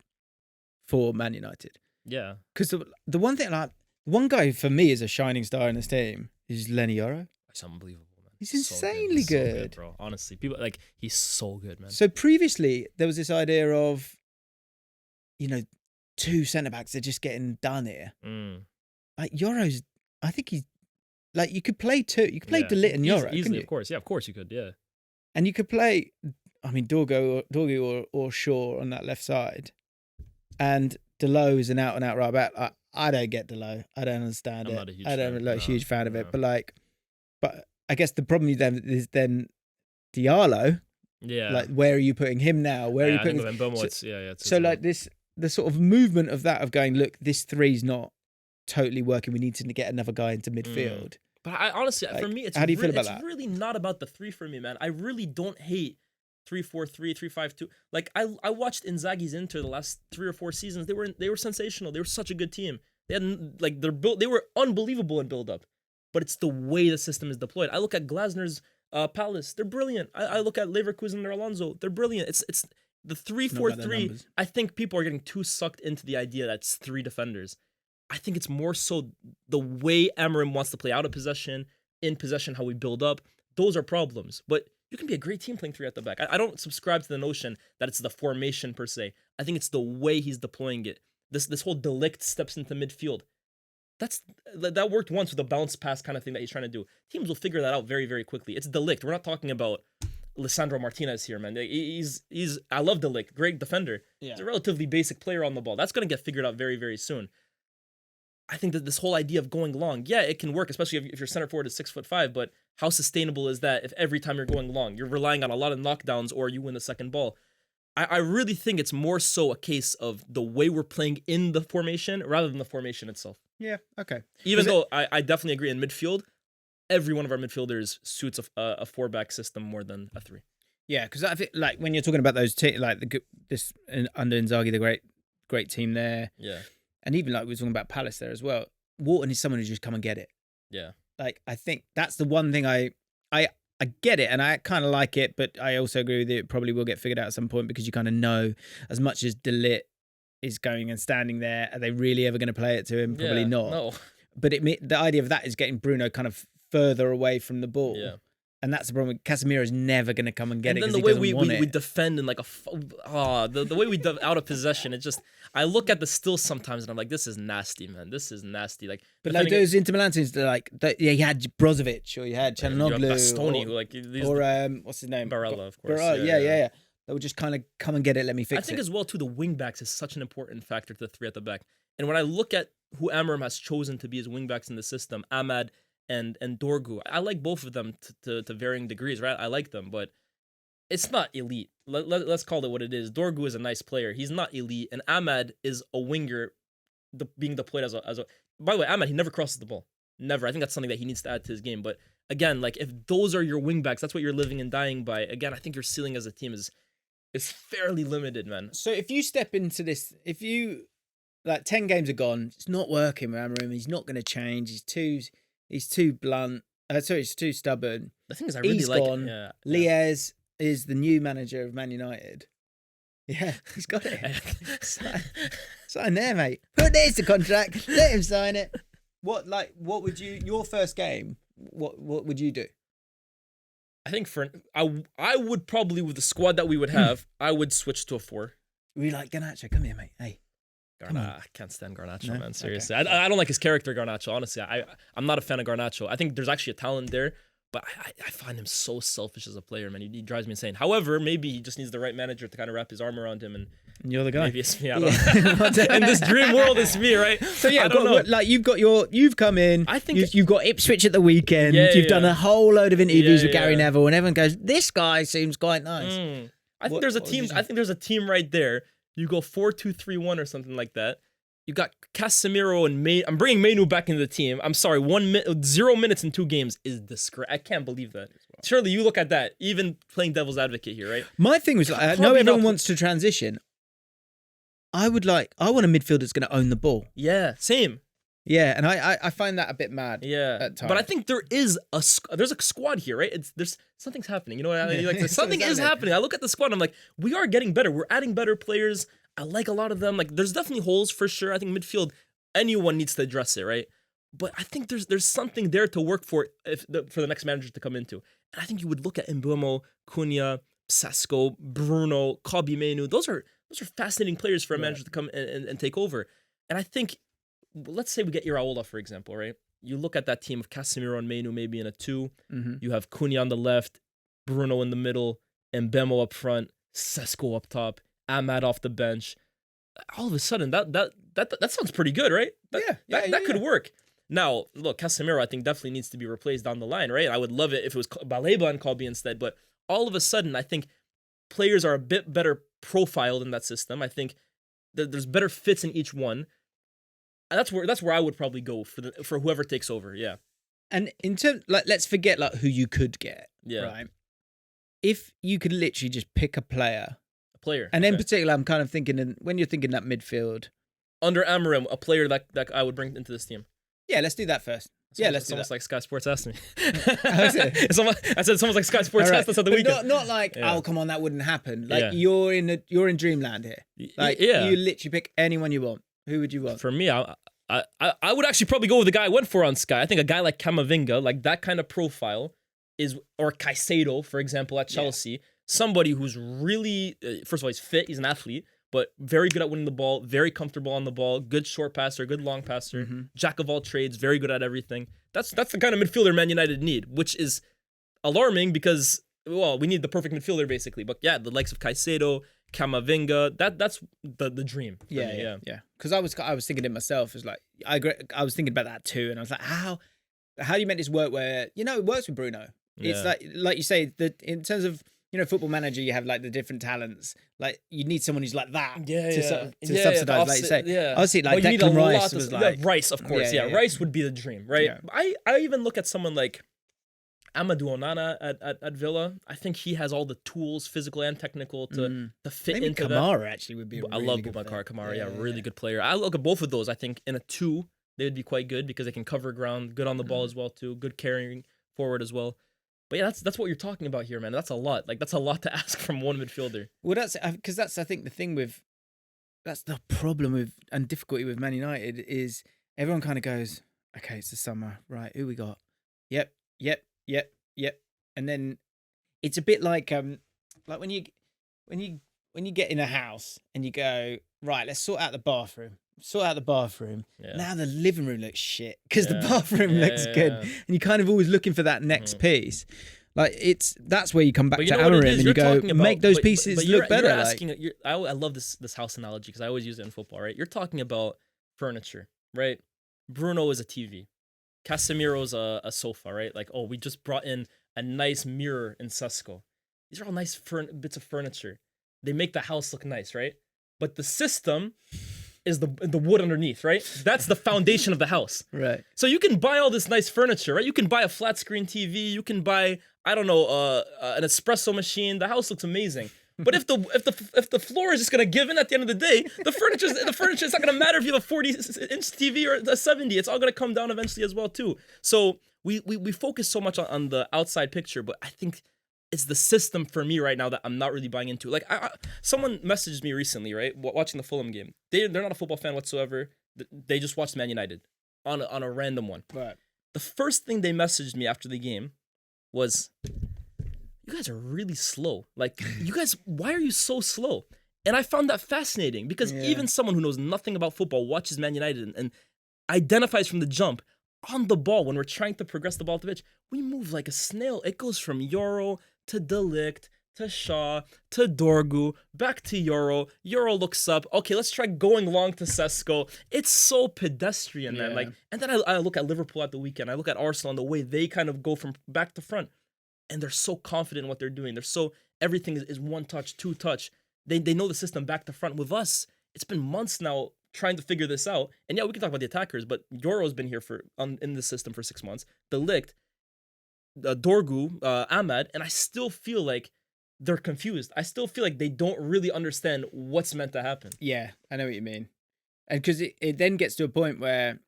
for Man United? Yeah. Because the one thing, like, one guy for me is a shining star in this team is Lenny Yoro. It's unbelievable, man. He's insanely good. So good, bro. Honestly, people like he's so good, man. So previously there was this idea of, 2 centre backs are just getting done here. Like Yoro's, I think he's like, you could play 2. You could play De Ligt and Yoro easily, of course. Yeah, of course you could. Yeah. And you could play, Dorgu or Shaw on that left side. And Delo is an out-and-out right back. I don't get Delo. I don't understand it. I'm not a huge fan of it. But I guess the problem then is Diallo. Yeah. Like, where are you putting him now? Where are you putting him? So like the sort of movement of that, of going, look, this 3's not totally working. We need to get another guy into midfield. But I honestly, like, for me, how do you feel about that? It's really not about the 3 for me, man. I really don't hate 3-4-3, 3-5-2. Like, I watched Inzaghi's Inter the last 3 or 4 seasons. They were sensational. They were such a good team. They had like they were unbelievable in build up. But it's the way the system is deployed. I look at Glasner's Palace. They're brilliant. I look at Leverkusen and Alonso. They're brilliant. It's the 3-4-3. I think people are getting too sucked into the idea that it's 3 defenders. I think it's more so the way Amorim wants to play out of possession, in possession, how we build up. Those are problems. But you can be a great team playing 3 at the back. I don't subscribe to the notion that it's the formation per se. I think it's the way he's deploying it. This whole De Ligt steps into midfield. That worked once with a bounce pass kind of thing that he's trying to do. Teams will figure that out very, very quickly. It's De Ligt. We're not talking about Lisandro Martinez here, man. I love De Ligt. Great defender. Yeah. He's a relatively basic player on the ball. That's going to get figured out very, very soon. I think that this whole idea of going long, it can work, especially if your center forward is 6'5", but how sustainable is that if every time you're going long, you're relying on a lot of knockdowns or you win the second ball? I really think it's more so a case of the way we're playing in the formation rather than the formation itself. Yeah, okay. Even though I definitely agree in midfield, every one of our midfielders suits a 4-back system more than a 3. Yeah, because I think, like, when you're talking about those this under Inzaghi, the great team there. Yeah. And even like we were talking about Palace there as well. Wharton is someone who just come and get it. Yeah. Like, I think that's the one thing I get it and I kind of like it, but I also agree with you. It probably will get figured out at some point because you kind of know, as much as De Ligt is going and standing there, are they really ever going to play it to him? Probably not. No. But the idea of that is getting Bruno kind of further away from the ball. Yeah. And that's the problem. Casemiro is never going to come and get and it. then the He way doesn't we defend in like the way we out of possession, it just I look at the stills sometimes and I'm like, this is nasty, man. This is nasty. Like, But like those Inter Milan teams, they're like, you had Brozovic or you had Çalhanoğlu Bastoni, what's his name? Barella, of course. Yeah. They would just kind of come and get it. Let me fix it. I think as well too, the wing backs is such an important factor to the three at the back. And when I look at who Amorim has chosen to be his wing backs in the system, Ahmad and Dorgu, I like both of them to varying degrees, right? I like them, but it's not elite. Let's call it what it is. Dorgu is a nice player. He's not elite, and Ahmad is a winger, being deployed as a. By the way, Ahmad, he never crosses the ball. Never. I think that's something that he needs to add to his game. But again, like if those are your wing backs, that's what you're living and dying by. Again, I think your ceiling as a team is fairly limited, man. So if you step into this, if you like 10 games are gone, it's not working with Amorim. He's not going to change. He's too blunt. He's too stubborn. The thing is, I really he's like gone. it. Liège is the new manager of Man United. Yeah, he's got it. Sign there, mate. Put this to contract. Let him sign it. What would you, your first game, what would you do? I think I would probably, with the squad that we would have, I would switch to a 4. We like Garnacho. Come here, mate. Hey. I can't stand Garnacho, No? man. Seriously. Okay. I don't like his character, Garnacho. Honestly, I'm not a fan of Garnacho. I think there's actually a talent there, but I find him so selfish as a player, man. He drives me insane. However, maybe he just needs the right manager to kind of wrap his arm around him, and you're the guy. maybe it's me. I don't know. In this dream world, it's me, right? So yeah, I don't know. like you've come in. I think you've got Ipswich at the weekend. You've done a whole load of interviews with Gary Neville, and everyone goes, "This guy seems quite nice." I think there's a team. I think there's a team right there. You go 4-2-3-1 or something like that. You got Casemiro and I'm bringing Mainoo back into the team. I'm sorry, 0 minutes in 2 games is disgrace. I can't believe that. Surely you look at that, even playing devil's advocate here, right? My thing was, I know everyone wants to transition. I want a midfielder that's going to own the ball. Yeah, same. Yeah, and I find that a bit mad. Yeah, at times. But I think there's a squad here, right? Something's happening. You know what I mean? Like something is happening. I look at the squad. I'm like, we are getting better. We're adding better players. I like a lot of them. Like, there's definitely holes for sure. I think midfield, anyone needs to address it, right? But I think there's something there to work for for the next manager to come into. And I think you would look at Mbeumo, Cunha, Sesko, Bruno, Kobbie Mainoo. Those are fascinating players for a manager to come and take over. And I think, let's say we get Iraola, for example, right? You look at that team of Casemiro and Mainoo maybe in a 2. Mm-hmm. You have Cunha on the left, Bruno in the middle, Mbeumo up front, Sesko up top, Ahmad off the bench. All of a sudden, that sounds pretty good, right? That could work. Now, look, Casemiro, I think definitely needs to be replaced down the line, right? I would love it if it was Baleba and Kobbie instead, but all of a sudden, I think players are a bit better profiled in that system. I think there's better fits in each one. And that's where I would probably go for whoever takes over. Yeah. And in terms, let's forget who you could get. Yeah. Right. If you could literally just pick a player, and in particular, I'm kind of thinking when you're thinking that midfield under Amorim, a player that I would bring into this team. Yeah, let's do that first. Let's do that. It's almost like Sky Sports asked me. I said it's almost like Sky Sports asked us at the weekend. Not like, oh, come on, that wouldn't happen. Like you're in dreamland here. Like you literally pick anyone you want. Who would you want? For me, I would actually probably go with the guy I went for on Sky. I think a guy like Camavinga, like that kind of profile, or Caicedo, for example, at Chelsea. Somebody who's really, first of all, he's fit, he's an athlete, but very good at winning the ball, very comfortable on the ball, good short passer, good long passer, jack of all trades, very good at everything. That's the kind of midfielder Man United need, which is alarming because, well, we need the perfect midfielder basically. But yeah, the likes of Caicedo, Camavinga, that's the dream. Yeah. Because I was thinking it myself. It's like I was thinking about that too, and I was like, how do you make this work? Where it works with Bruno. It's like you say that in terms of Football Manager, you have like the different talents. Like you need someone who's like that to subsidize, like you say. Yeah. Obviously, like Declan Rice was like Rice, of course. Rice would be the dream, right? Yeah. I even look at someone like Amadou Onana at Villa. I think he has all the tools, physical and technical, to fit maybe into Kamara that. actually would be. I love Boubacar Kamara. Really good player. I look at both of those. I think in a 2 they would be quite good because they can cover ground, good on the ball as well too, good carrying forward as well. But yeah, that's what you're talking about here, man. That's a lot. Like that's a lot to ask from one midfielder. Well, that's because I think the thing that's the problem with and difficulty with Man United is everyone kind of goes, okay, it's the summer, right? Who we got? Yep. and then it's a bit like when you get in a house and you go, right, let's sort out the bathroom. Yeah. Now the living room looks shit because the Yeah. bathroom Yeah, looks good, and you're kind of always looking for that next piece. Like that's where you come back But to you know what it Amorim is? and you You're go talking about- make those but pieces you're- look better. You're like, asking, I love this house analogy because I always use it in football, right? You're talking about furniture, right? Bruno is a TV. Casemiro's a sofa, right? Like, oh, we just brought in a nice mirror in Cesco. These are all nice bits of furniture. They make the house look nice, right? But the system is the wood underneath, right? That's the foundation of the house. right. So you can buy all this nice furniture, right? You can buy a flat screen TV. You can buy, I don't know, an espresso machine. The house looks amazing. But if the floor is just gonna give in at the end of the day, the furniture is not gonna matter if you have a 40-inch TV or a 70. It's all gonna come down eventually as well too. So we focus so much on the outside picture, but I think it's the system for me right now that I'm not really buying into. Like, someone messaged me recently, right, watching the Fulham game. They're not a football fan whatsoever. They just watched Man United on a random one. Right. The first thing they messaged me after the game was, "You guys are really slow. Like, you guys, why are you so slow?" And I found that fascinating because even someone who knows nothing about football watches Man United and identifies from the jump on the ball when we're trying to progress the ball to the pitch. We move like a snail. It goes from Euro to De Ligt to Shaw to Dorgu, back to Euro. Euro looks up. Okay, let's try going long to Cesco. It's so pedestrian, man. Like, and then I look at Liverpool at the weekend. I look at Arsenal and the way they kind of go from back to front. And they're so confident in what they're doing. Everything is one touch, two touch. They know the system back to front. With us, it's been months now trying to figure this out. And yeah, we can talk about the attackers, but Euro's been here in the system for 6 months. De Ligt, Dorgu, Ahmad, and I still feel like they're confused. I still feel like they don't really understand what's meant to happen. Yeah, I know what you mean. And because it then gets to a point where,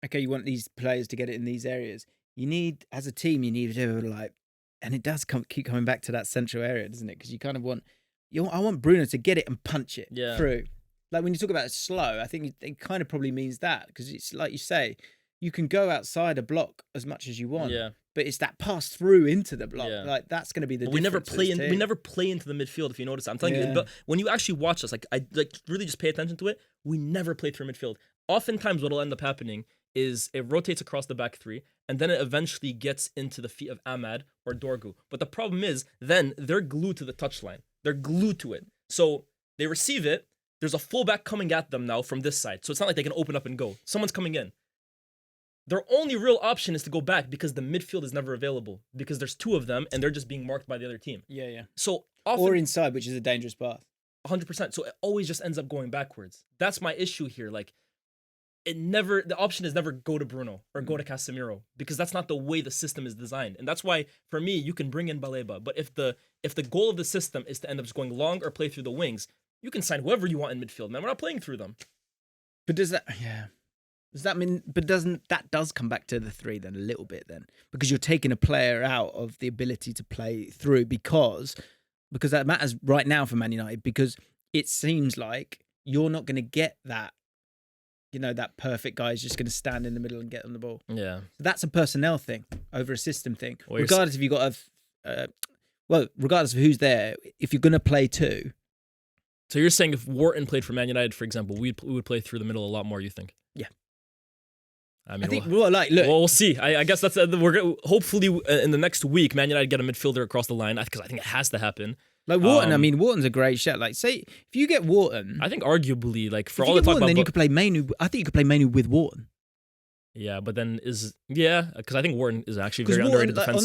okay, you want these players to get it in these areas. You need, as a team, you need to like, and it does keep coming back to that central area, doesn't it? Because you kind of I want Bruno to get it and punch it through. Like when you talk about it slow, I think it kind of probably means that, because it's like you say, you can go outside a block as much as you want, but it's that pass through into the block. Like that's going to be the. We never play into the midfield. If you notice, I'm telling you, but when you actually watch us, like I really just pay attention to it. We never play through midfield. Oftentimes, what'll end up happening is it rotates across the back three, and then it eventually gets into the feet of Ahmad or Dorgu. But the problem is, then they're glued to the touchline. They're glued to it. So they receive it. There's a fullback coming at them now from this side. So it's not like they can open up and go. Someone's coming in. Their only real option is to go back because the midfield is never available because there's two of them and they're just being marked by the other team. Yeah. So often, or inside, which is a dangerous path. 100%. So it always just ends up going backwards. That's my issue here. Like, the option is never go to Bruno or go to Casemiro because that's not the way the system is designed. And that's why, for me, you can bring in Baleba. But if the goal of the system is to end up just going long or play through the wings, you can sign whoever you want in midfield, man. We're not playing through them. But does that mean, but that does come back to the three then a little bit then? Because you're taking a player out of the ability to play through because that matters right now for Man United, because it seems like you're not going to get that, that perfect guy is just going to stand in the middle and get on the ball. Yeah. So that's a personnel thing over a system thing. Regardless if you got regardless of who's there, if you're going to play two. So you're saying if Wharton played for Man United, for example, we would play through the middle a lot more, you think? Yeah. I mean, I think, look. Well, we'll see. I guess that's hopefully in the next week, Man United get a midfielder across the line because I think it has to happen. Like Wharton, Wharton's a great shot. Like, say if you get Wharton, I think arguably, like for if all you the talk Wharton, about, then you could play Mainoo. I think you could play Mainoo with Wharton. Yeah, but then because I think Wharton is actually very underrated defensively.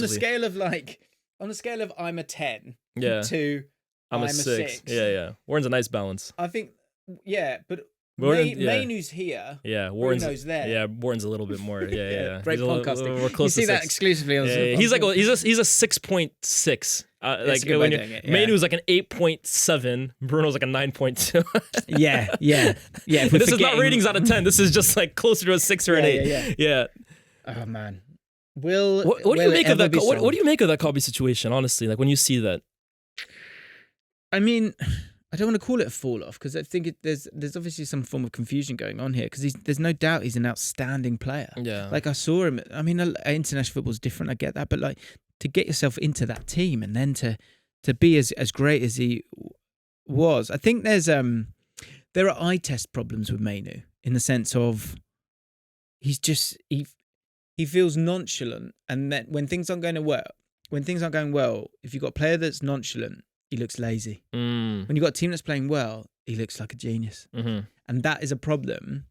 On the scale of I'm a 10 yeah. to I'm a 6. Yeah. Wharton's a nice balance. I think, but Mainoo's here. Yeah, Bruno's there. Yeah, Wharton's a little bit more. Yeah. Great podcasting. We're close you see to that 6. exclusively on He's a 6.6. Like when Mainoo's like an 8.7, Bruno's like a 9.2. yeah. This is not ratings out of 10. This is just like closer to a 6 or an 8. Yeah. Oh man. What do you make of that? What do you make of that Kobe situation? Honestly, like when you see that. I mean, I don't want to call it a fall off because I think there's obviously some form of confusion going on here because there's no doubt he's an outstanding player. Yeah. Like I saw him. I mean, international football's different. I get that, but like to get yourself into that team and then to be as great as he was. I think there are eye test problems with Mainoo in the sense of he feels nonchalant, and that when things aren't going well, if you've got a player that's nonchalant, he looks lazy. When you've got a team that's playing well, he looks like a genius. And that is a problem.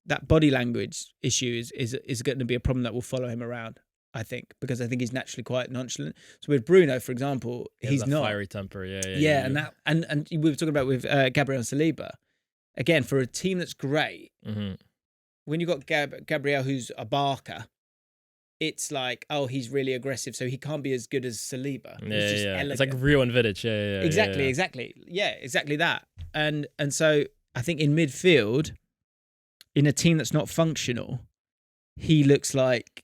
That body language issue is going to be a problem that will follow him around, I think, because I think he's naturally quite nonchalant. So with Bruno, for example, he's not fiery temper. And we were talking about with Gabriel Saliba. Again, for a team that's great, when you've got Gabriel who's a barker, it's like, oh, he's really aggressive, so he can't be as good as Saliba. It's like Rio and Vidic. Exactly. Yeah, exactly that. And so I think in midfield, in a team that's not functional, he looks like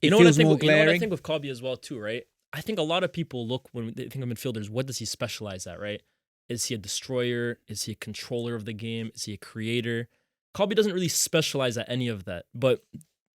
it feels more glaring. You know what I think with Kobe as well too, right? I think a lot of people look when they think of midfielders, what does he specialize at, right? Is he a destroyer? Is he a controller of the game? Is he a creator? Kobe doesn't really specialize at any of that. But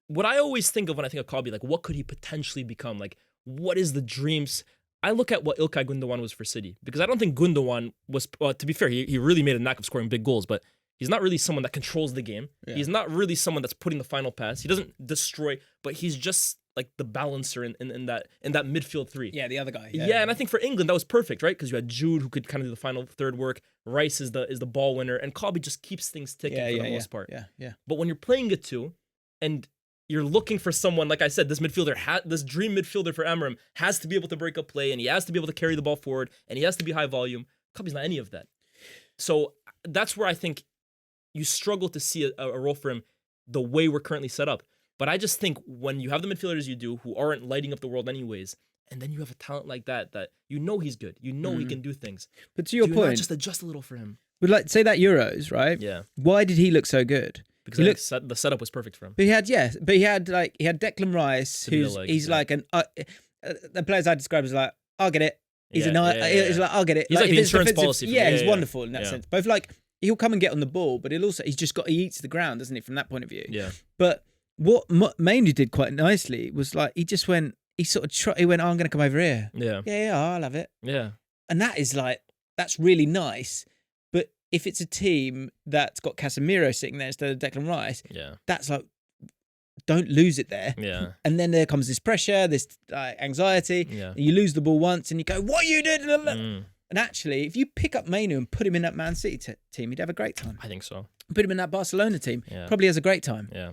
what I always think of when I think of Kobe, like what could he potentially become? Like what is the dreams? I look at what Ilkay Gundogan was for City, because I don't think Gundogan was, to be fair, he really made a knack of scoring big goals, but he's not really someone that controls the game. Yeah. He's not really someone that's putting the final pass. He doesn't destroy, but he's just like the balancer in that midfield three. Yeah, the other guy. Yeah, and I think for England that was perfect, right? Because you had Jude who could kind of do the final third work. Rice is the ball winner, and Kobe just keeps things ticking for the most part. Yeah. But when you're playing it too, and you're looking for someone, like I said, this midfielder, this dream midfielder for Amorim has to be able to break up play, and he has to be able to carry the ball forward, and he has to be high volume. Kobe's not any of that. So that's where I think you struggle to see a role for him the way we're currently set up. But I just think when you have the midfielders you do who aren't lighting up the world anyways, and then you have a talent like that you know he's good, you know he can do things. But to your point, just adjust a little for him. But like say that Euros, right? Yeah. Why did he look so good? Because the setup was perfect for him. But he had Declan Rice, he's like an the players I describe as like, I'll get it. He's He's like, I'll get it. He's like the insurance policy. He's wonderful in that sense. Both like he'll come and get on the ball, but he eats the ground, doesn't he? From that point of view. Yeah. But what mainly did quite nicely was like he went, oh, I'm going to come over here. Yeah, I'll have it. Yeah. And that's really nice. But if it's a team that's got Casemiro sitting there instead of Declan Rice, that's like, don't lose it there. Yeah. And then there comes this pressure, this anxiety. Yeah. You lose the ball once and you go, what you did? And actually, if you pick up Mainoo and put him in that Man City team, he'd have a great time. I think so. Put him in that Barcelona team, probably has a great time. Yeah.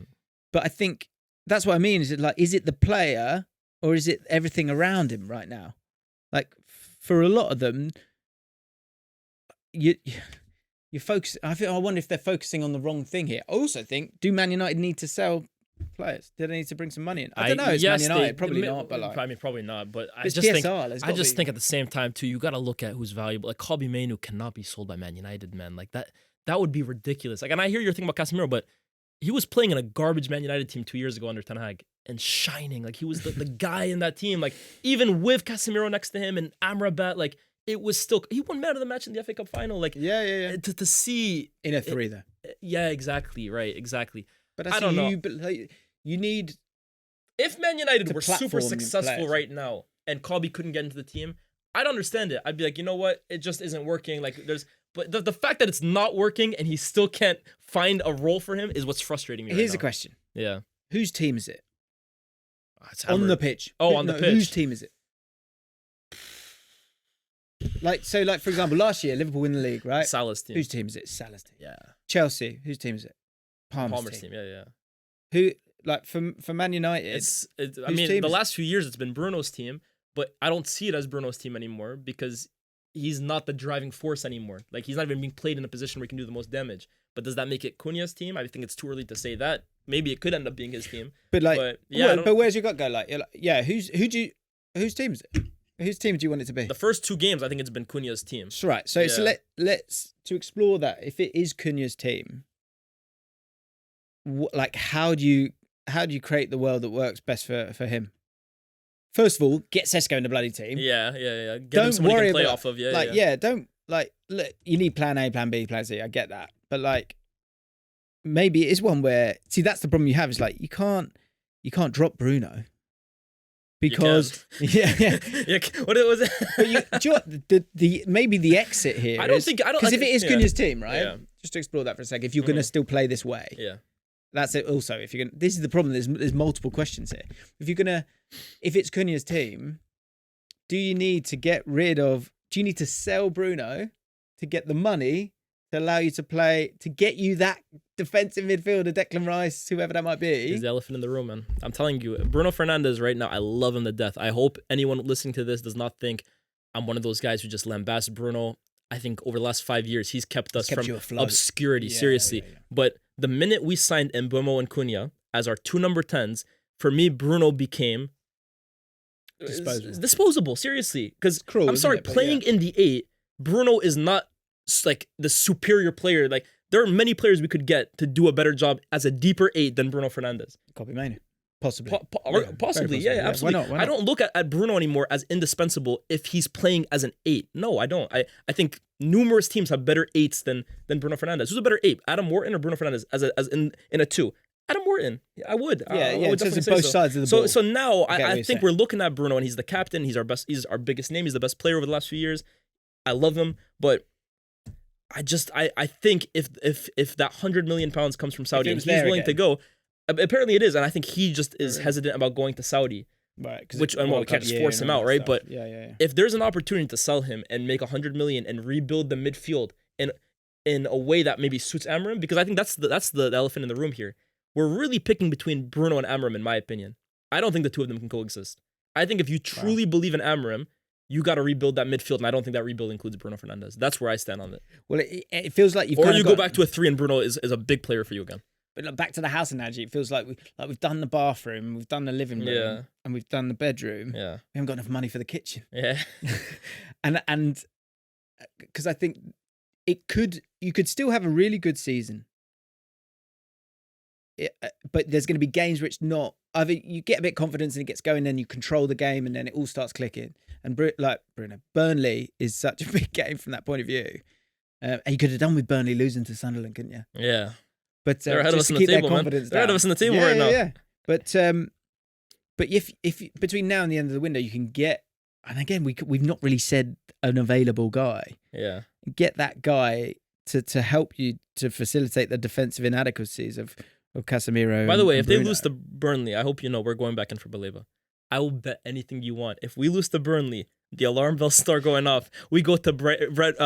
But I think that's what I mean. Is it the player or is it everything around him right now? Like for a lot of them, you focus. I wonder if they're focusing on the wrong thing here. I also think, do Man United need to sell players? Do they need to bring some money in? I don't know. It's Man United, probably not. But probably not. But I it's just PSR, think at the same time too, you got to look at who's valuable. Like Kobe Mainoo cannot be sold by Man United, man. Like that would be ridiculous. Like, and I hear you're thinking about Casemiro, but he was playing in a garbage Man United team 2 years ago under Ten Hag and shining. Like he was the guy in that team. Like even with Casemiro next to him and Amrabat, like it was still, he won man of the match in the FA Cup final. Like to see in a 3 though. Yeah, exactly. Right, exactly. But I don't know. You need, if Man United were super successful right now and Kobe couldn't get into the team, I'd understand it. I'd be like, you know what? It just isn't working. Like but the fact that it's not working and he still can't find a role for him is what's frustrating me. Here's a question. Yeah. Whose team is it? On the pitch. On the pitch. Whose team is it? Like for example, last year Liverpool win the league, right? Salah's team. Whose team is it? Salah's team. Yeah. Chelsea. Whose team is it? Palmer's team. Yeah. Who like for Man United? I mean, the last few years it's been Bruno's team, but I don't see it as Bruno's team anymore because he's not the driving force anymore. Like he's not even being played in a position where he can do the most damage. But does that make it Cunha's team? I think it's too early to say that. Maybe it could end up being his team. But where's your gut go? Like whose team is it? Whose team do you want it to be? The first 2 games, I think it's been Cunha's team. Right. So let's to explore that. If it is Cunha's team, how do you create the world that works best for him? First of all, get Sesko in the bloody team. Yeah. Get him someone he can play off of. Don't look. You need plan A, plan B, plan C. I get that, but maybe it is one where that's the problem you have. Is you can't drop Bruno. because yeah. What was it? But do you know what, the maybe the exit here. Because if it is Cunha's team, right? Just to explore that for a second. If you're going to still play this way, that's it. Also, if you're going, this is the problem. There's multiple questions here. If it's Cunha's team, do you need to sell Bruno to get the money to allow you to play, to get you that defensive midfielder, Declan Rice, whoever that might be? He's the elephant in the room, man. I'm telling you, Bruno Fernandes right now, I love him to death. I hope anyone listening to this does not think I'm one of those guys who just lambast Bruno. I think over the last 5 years, he's kept us from obscurity, seriously. Yeah. But the minute we signed Mbeumo and Cunha as our 2 number 10s, for me, Bruno became disposable, seriously. Because I'm sorry, playing in the 8, Bruno is not like the superior player. Like, there are many players we could get to do a better job as a deeper 8 than Bruno Fernandes. Copy Mainoo. Possibly. Possibly, yeah, absolutely. Why not? I don't look at Bruno anymore as indispensable if he's playing as an 8. No, I don't. I think numerous teams have better 8s than Bruno Fernandes. Who's a better 8? Adam Morton or Bruno Fernandes as in a 2? Adam Morton. I would. Yeah, I would definitely say both sides of the ball. So now I think we're looking at Bruno, and he's the captain. He's our biggest name. He's the best player over the last few years. I love him, but I think if that £100 million comes from Saudi and he's willing to go, apparently it is, and I think he just is hesitant about going to Saudi, right? We can't just force him out, right? But if there's an opportunity to sell him and make $100 million and rebuild the midfield in a way that maybe suits Amorim, because I think that's the elephant in the room here. We're really picking between Bruno and Amorim, in my opinion. I don't think the two of them can coexist. I think if you truly believe in Amorim, you got to rebuild that midfield, and I don't think that rebuild includes Bruno Fernandes. That's where I stand on it. Well, it feels like you've go back to a 3 and Bruno is a big player for you again. But look, back to the house analogy, it feels like we've done the bathroom, we've done the living room, and we've done the bedroom. Yeah, we haven't got enough money for the kitchen. Yeah, and because I think you could still have a really good season. But there's going to be games which not either you get a bit of confidence and it gets going, then you control the game and then it all starts clicking. And Bruno, Burnley is such a big game from that point of view. And you could have done with Burnley losing to Sunderland, couldn't you? Yeah. But they're ahead of us in the table, man. They're ahead of us in the table right now. Yeah. But if between now and the end of the window you can get, and again we've not really said an available guy. Yeah. Get that guy to help you to facilitate the defensive inadequacies of Casemiro. By the way, if they lose to Burnley, I hope you know we're going back in for Baleba. I will bet anything you want. If we lose to Burnley, the alarm bells start going off. We go to Brighton with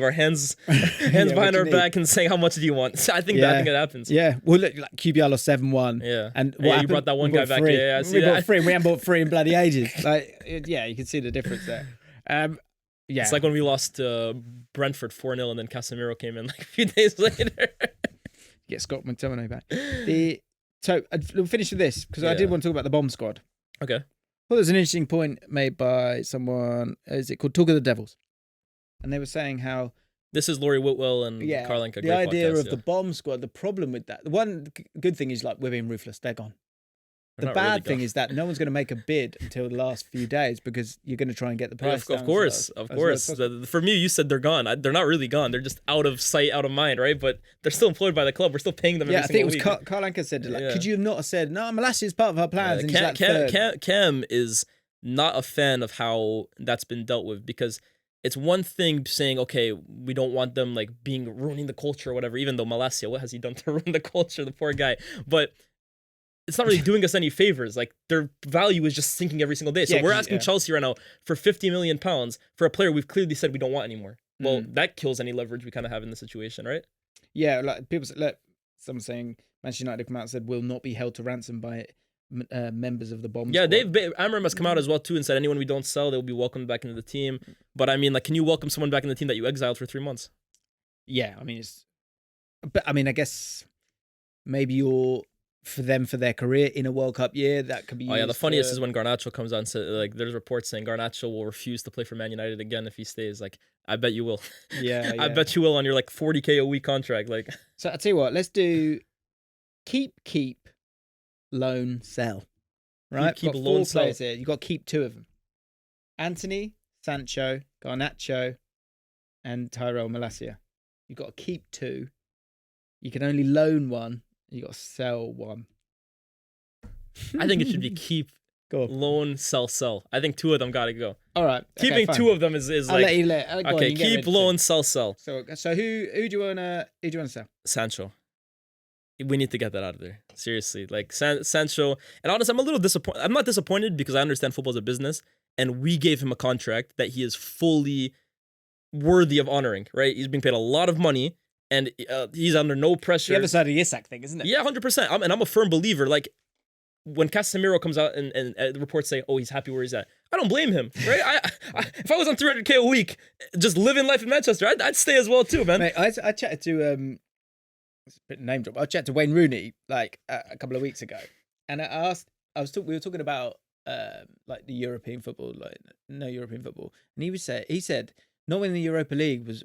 our hands behind our back and saying, "How much do you want?" I think it happens. Yeah. Well, look, like QPR lost 7-1. Yeah. And you brought that one guy back. Yeah, I see that. We bought 3. We haven't bought 3 in bloody ages. You can see the difference there. It's like when we lost Brentford 4-0 and then Casemiro came in like a few days later. Get Scott McTominay back. So we'll finish with this because I did want to talk about the bomb squad. Okay. Well, there's an interesting point made by someone. Is it called Talk of the Devils? And they were saying how this is Laurie Whitwell and Karlenka. The idea of the bomb squad. The problem with that. The one good thing is we're being ruthless. They're gone. The bad thing is that no one's going to make a bid until the last few days because you're going to try and get the price down. Of course. For me, you said they're gone. They're not really gone. They're just out of sight, out of mind, right? But they're still employed by the club. We're still paying them every single week. I think it was Karlenka said, could you not have said, no, Malacia is part of our plans? Cam is not a fan of how that's been dealt with because it's one thing saying, okay, we don't want them ruining the culture or whatever, even though Malacia, what has he done to ruin the culture, the poor guy? But it's not really doing us any favors. Their value is just sinking every single day. So we're asking Chelsea right now for £50 million for a player we've clearly said we don't want anymore. Well, that kills any leverage we kind of have in the situation, right? Yeah, people said, someone saying Manchester United have come out and said will not be held to ransom by members of the bomb squad. Amorim has come out as well too and said anyone we don't sell, they'll be welcomed back into the team. But I mean, can you welcome someone back in the team that you exiled for 3 months? Yeah, I guess maybe you're for their career in a World Cup year that could be. Oh yeah, the funniest is when Garnacho comes out and says there's reports saying Garnacho will refuse to play for Man United again if he stays. I bet you will. Yeah, I bet you will on your $40K a week contract. So I tell you what, let's do keep, loan, sell. Right, keep got loan, 4 sell. players here. You got to keep 2 of them: Anthony, Sancho, Garnacho, and Tyrell Malacia. You got to keep 2. You can only loan 1. You got to sell 1. I think it should be keep Go on. Loan, sell. I think 2 of them got to go. All right. Keeping fine. 2 of them is I'll like... let you let. Go on, Okay, you get rid keep, of loan, 2. sell. So who do you wanna sell? Sancho. We need to get that out of there. Seriously. Like, Sancho... And honestly, I'm a little disappointed. I'm not disappointed because I understand football is a business, and we gave him a contract that he is fully worthy of honoring, right? He's being paid a lot of money, and he's under no pressure. The other side of the Isak thing, isn't it? Yeah, 100%. I'm a firm believer. Like, when Casemiro comes out and the reports say, oh, he's happy where he's at, I don't blame him, right? If I was on 300K a week, just living life in Manchester, I'd stay as well too, man. Mate, I chatted to it's a bit name drop. I chatted to Wayne Rooney like a couple of weeks ago, and we were talking about like the European football, like no European football, and he said not winning the Europa League was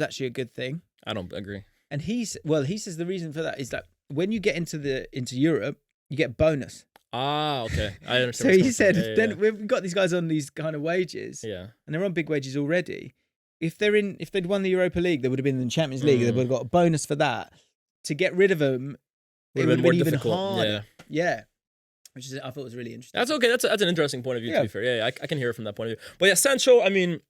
actually a good thing. I don't agree. And he says the reason for that is that when you get into Europe, you get bonus. Ah, okay. I understand. So he said, then we've got these guys on these kind of wages, yeah, and they're on big wages already. If they'd won the Europa League, they would have been in the Champions League. They would have got a bonus for that. To get rid of them, it would have been even harder. Yeah. Which I thought was really interesting. That's okay. That's an interesting point of view, to be fair. Yeah, I can hear it from that point of view. But yeah, Sancho, I mean,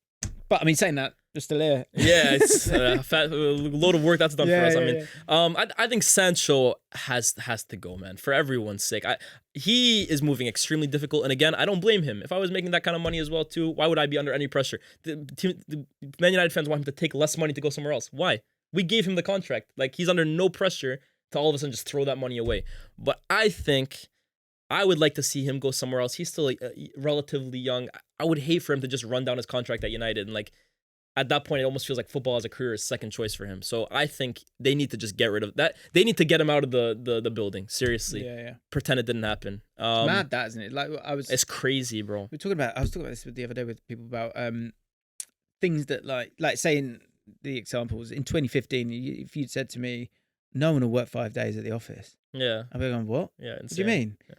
saying that, you're still here. Yeah, it's a load of work that's done for us. I think Sancho has to go, man, for everyone's sake. He is moving extremely difficult, and again, I don't blame him. If I was making that kind of money as well too, why would I be under any pressure? The Man United fans want him to take less money to go somewhere else. Why? We gave him the contract. Like, he's under no pressure to all of a sudden just throw that money away. But I think I would like to see him go somewhere else. He's still relatively young. I would hate for him to just run down his contract at United, and like, at that point, it almost feels like football as a career is second choice for him. So I think they need to just get rid of that. They need to get him out of the building. Seriously. Yeah. Pretend it didn't happen. It's mad, that, isn't it? Like, it's crazy, bro. I was talking about this the other day with people about things that like saying the examples in 2015. If you'd said to me, no one will work 5 days at the office. Yeah. I'd be going, what? Yeah. Insane. What do you mean? Yeah.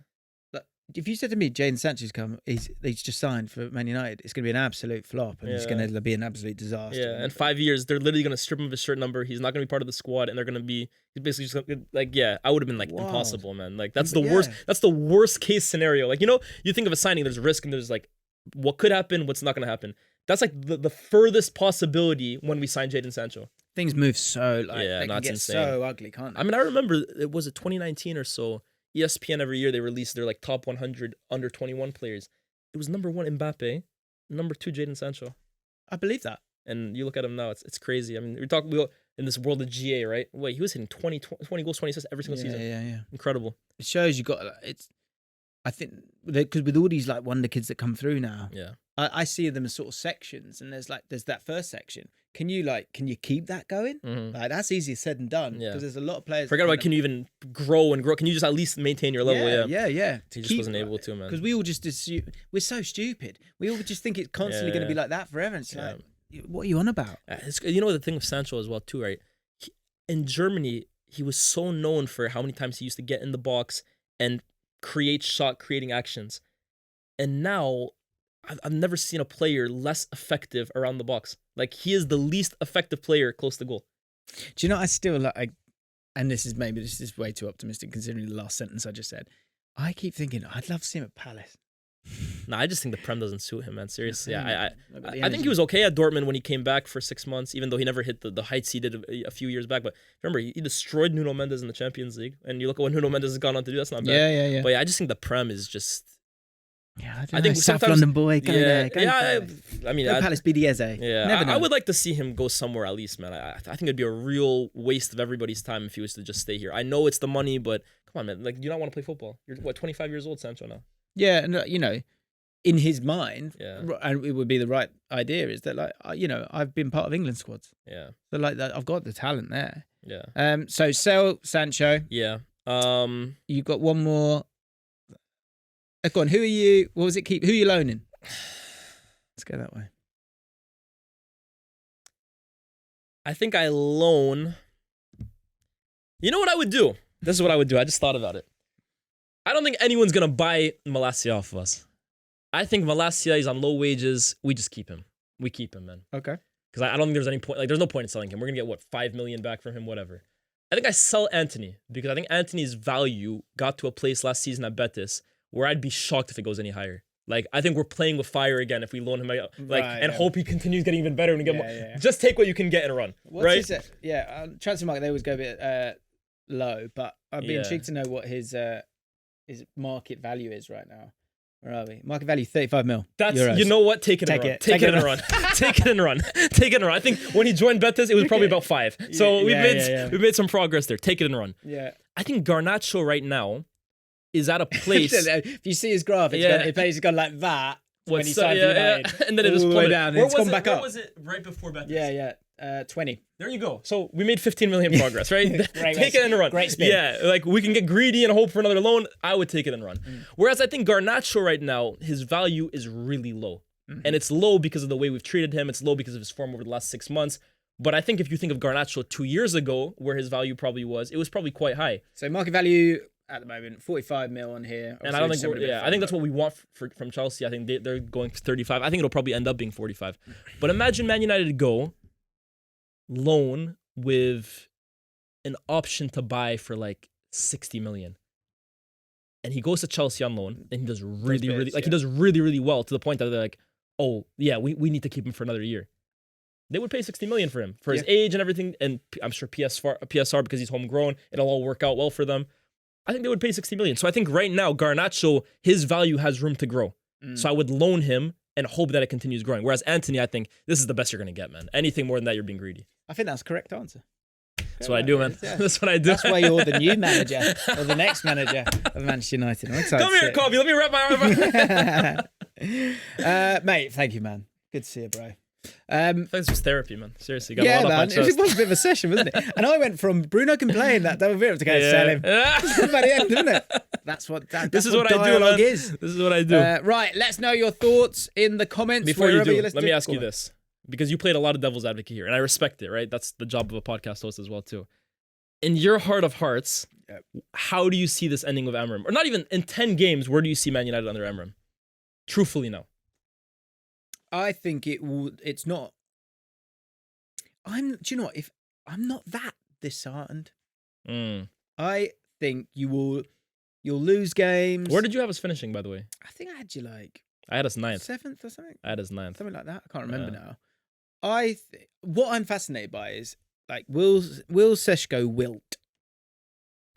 If you said to me, Jadon Sancho's come, he's just signed for Man United, it's going to be an absolute flop, and it's going to be an absolute disaster. Yeah, in 5 years, they're literally going to strip him of his shirt number. He's not going to be part of the squad, and he's basically just gonna, like, yeah, I would have been like, impossible, man. Like, that's the worst. That's the worst case scenario. Like, you think of a signing, there's risk, and there's like, what could happen, what's not going to happen. That's like the furthest possibility when we signed Jadon Sancho. Things move so they can get insane. so ugly, can't they? I mean, I remember it was 2019 or so. ESPN every year they release their like top 100 under 21 players. It was number 1 Mbappe, number 2 Jadon Sancho. I believe that. And you look at him now, it's crazy. I mean, we in this world of GA, right? Wait, he was hitting 20 goals, 20 assists every single season. Yeah. Incredible. It shows you got I think because with all these like wonder kids that come through now, I see them as sort of sections, and there's that first section. Can you keep that going? Mm-hmm. Like, that's easier said than done, because there's a lot of players. Forget about can you even grow and grow? Can you just at least maintain your level? Yeah. He just wasn't able to, man. Because we all just assume we're so stupid. We all just think it's constantly going to be like that forever. It's like, what are you on about? The thing with Sancho as well too, right? In Germany, he was so known for how many times he used to get in the box and create shot-creating actions, and now I've never seen a player less effective around the box. Like, he is the least effective player close to goal. Do you know, I still like, and this is way too optimistic considering the last sentence I just said. I keep thinking, I'd love to see him at Palace. No, I just think the Prem doesn't suit him, man. Seriously. I think he was okay at Dortmund when he came back for 6 months, even though he never hit the heights he did a few years back. But remember, he destroyed Nuno Mendes in the Champions League. And you look at what Nuno Mendes has gone on to do, that's not bad. Yeah. But yeah, I just think the Prem is just... Yeah, I think South London boy, go there. Go Palace BDSA. Yeah, I would like to see him go somewhere at least, man. I think it'd be a real waste of everybody's time if he was to just stay here. I know it's the money, but come on, man. Like, do you not want to play football? You're 25 years old, Sancho, now. Yeah, and in his mind, and it would be the right idea, is that I've been part of England squads. Yeah. So I've got the talent there. Yeah. So sell Sancho. Yeah. You've got one more. Go on, who are you? What was it? Who are you loaning? Let's go that way. I think I loan... You know what I would do? This is what I would do. I just thought about it. I don't think anyone's going to buy Malacia off of us. I think Malacia is on low wages. We just keep him. We keep him, man. Okay. Because I don't think there's any point. Like, there's no point in selling him. We're going to get, 5 million back from him, whatever. I think I sell Antony because I think Antony's value got to a place last season at Betis where I'd be shocked if it goes any higher. Like, I think we're playing with fire again if we loan him out, hope he continues getting even better and get more. Yeah. Just take what you can get and run. What's his, transfer market, they always go a bit low, but I'd be intrigued to know what his market value is right now. Where are we? Market value 35 mil. That's euros. You know what? Take it and run. Take it and run. Take it and run. Take it and run. I think when he joined Betis, it was probably about 5. So we've made some progress there. Take it and run. Yeah. I think Garnacho right now is at a place. If you see his graph, it's basically gone like that when he signed for United. And then it just plummeted down. It's gone back up. Where was it right before Betis? Yeah. 20. There you go. So we made 15 million progress, right? Take it and run. Great spin. Yeah, like we can get greedy and hope for another loan. I would take it and run. Whereas I think Garnacho right now, his value is really low. And it's low because of the way we've treated him. It's low because of his form over the last 6 months. But I think if you think of Garnacho 2 years ago, where his value probably was, it was probably quite high. So market value at the moment, 45 mil on here. And I don't think I think that's what we want from Chelsea. I think they're going for 35. I think it'll probably end up being 45. But imagine Man United go loan with an option to buy for like 60 million. And he goes to Chelsea on loan and he does really well to the point that they're like, oh yeah, we need to keep him for another year. They would pay 60 million for him for his age and everything, and I'm sure PSR because he's homegrown, it'll all work out well for them. I think they would pay 60 million. So I think right now Garnacho, his value has room to grow. So I would loan him and hope that it continues growing. Whereas Anthony, I think this is the best you're going to get, man. Anything more than that, you're being greedy. I think that's the correct answer. That's what I do, man. Yeah. That's what I do. That's why you're the new manager or the next manager of Manchester United. I'm excited. Come here, Kobe. Let me wrap my arm. Mate, thank you, man. Good to see you, bro. Thanks for therapy, man. Seriously, got yeah, a lot man. off my chest. It was a bit of a session, wasn't it? And I went from Bruno can play in that double pivot to go sell him. By the end, didn't it? That's what this is what dialogue is. This is what I do. Right, let's know your thoughts in the comments. Before you do, let me ask you this, because you played a lot of devil's advocate here, and I respect it. Right, that's the job of a podcast host as well too. In your heart of hearts, how do you see this ending with Amorim? Or not even in 10 games, where do you see Man United under Amorim? Truthfully, now. I think it's not. Do you know what? If I'm not that disheartened, I think you'll lose games. Where did you have us finishing, by the way? I think I had you I had us 9th. 7th or something. I had us 9th. Something like that. I can't remember now. What I'm fascinated by is like, will Seshko wilt?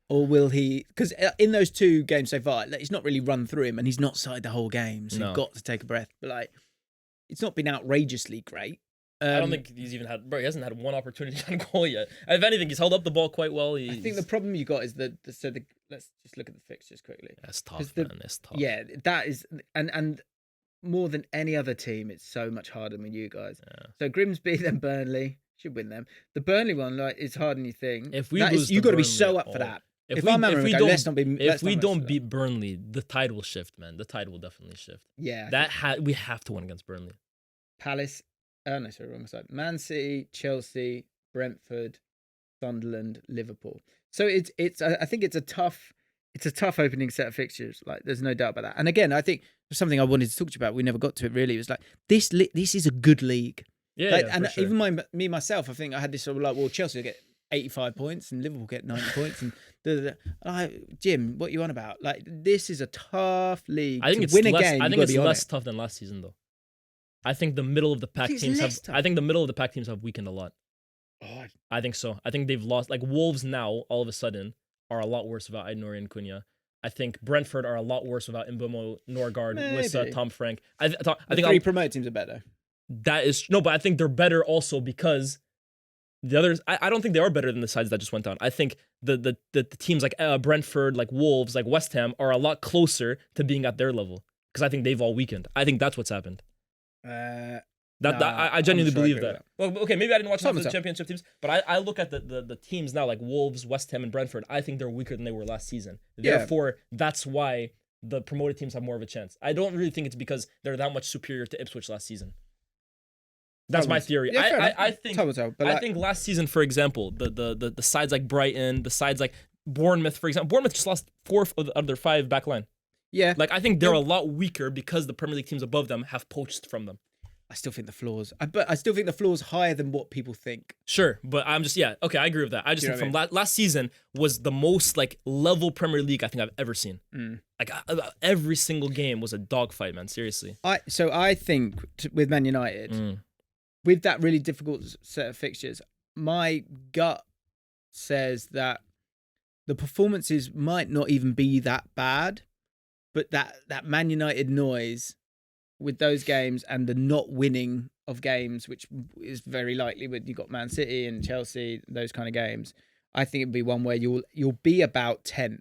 Or will he? Because in those 2 games so far, like, he's not really run through him, and he's not started the whole game, so you've got to take a breath. But like, it's not been outrageously great. I don't think he's even had. Bro, he hasn't had one opportunity on goal yet. If anything, he's held up the ball quite well. I think the problem you got is let's just look at the fixtures quickly. That's tough, man. It's tough. Yeah, that is, and more than any other team, it's so much harder than you guys. Yeah. So Grimsby, then Burnley should win them. The Burnley one, like, is harder than you think. If we lose, you got to be so up for that. If we don't beat Burnley, the tide will shift, man. The tide will definitely shift. Yeah, we have to win against Burnley. Palace. Oh no, sorry, wrong side. Man City, Chelsea, Brentford, Sunderland, Liverpool. So it's. I think it's a tough opening set of fixtures. Like, there's no doubt about that. And again, I think something I wanted to talk to you about. We never got to it really. It was like this is a good league. Yeah, like, yeah, and for even myself, I think I had this sort of like, well, Chelsea will get 85 points and Liverpool get 90 points and Jim, what are you on about? Like, this is a tough league. I think it's win a game. I think it's less tough than last season, though. I think the middle of the pack teams have weakened a lot. Oh, I think so. I think they've lost. Like, Wolves now, all of a sudden, are a lot worse without Aït-Nouri and Cunha. I think Brentford are a lot worse without Mbeumo, Norgard, Wissa, Tom Frank. I think 3 promoted teams are better. That is but I think they're better also because the others. I don't think they are better than the sides that just went down. I think the teams like Brentford, like Wolves, like West Ham are a lot closer to being at their level because I think they've all weakened. I think that's what's happened. I genuinely believe that. Well, okay, maybe I didn't watch some of the championship teams, but I look at the teams now, like Wolves, West Ham, and Brentford. I think they're weaker than they were last season. Therefore, that's why the promoted teams have more of a chance. I don't really think it's because they're that much superior to Ipswich last season. That's my theory. Yeah, I think last season, for example, the sides like Brighton, the sides like Bournemouth, for example, Bournemouth just lost 4 of their 5 back line. Yeah. Like, I think they're a lot weaker because the Premier League teams above them have poached from them. I still think the floor's. But I still think the floor's higher than what people think. Sure, but I'm just okay. I agree with that. I just think from last season was the most like level Premier League I think I've ever seen. Like every single game was a dogfight, man. Seriously. So I think with Man United, with that really difficult set of fixtures, my gut says that the performances might not even be that bad, but that Man United noise with those games and the not winning of games, which is very likely when you've got Man City and Chelsea, those kind of games, I think it'd be one where you'll be about 10th,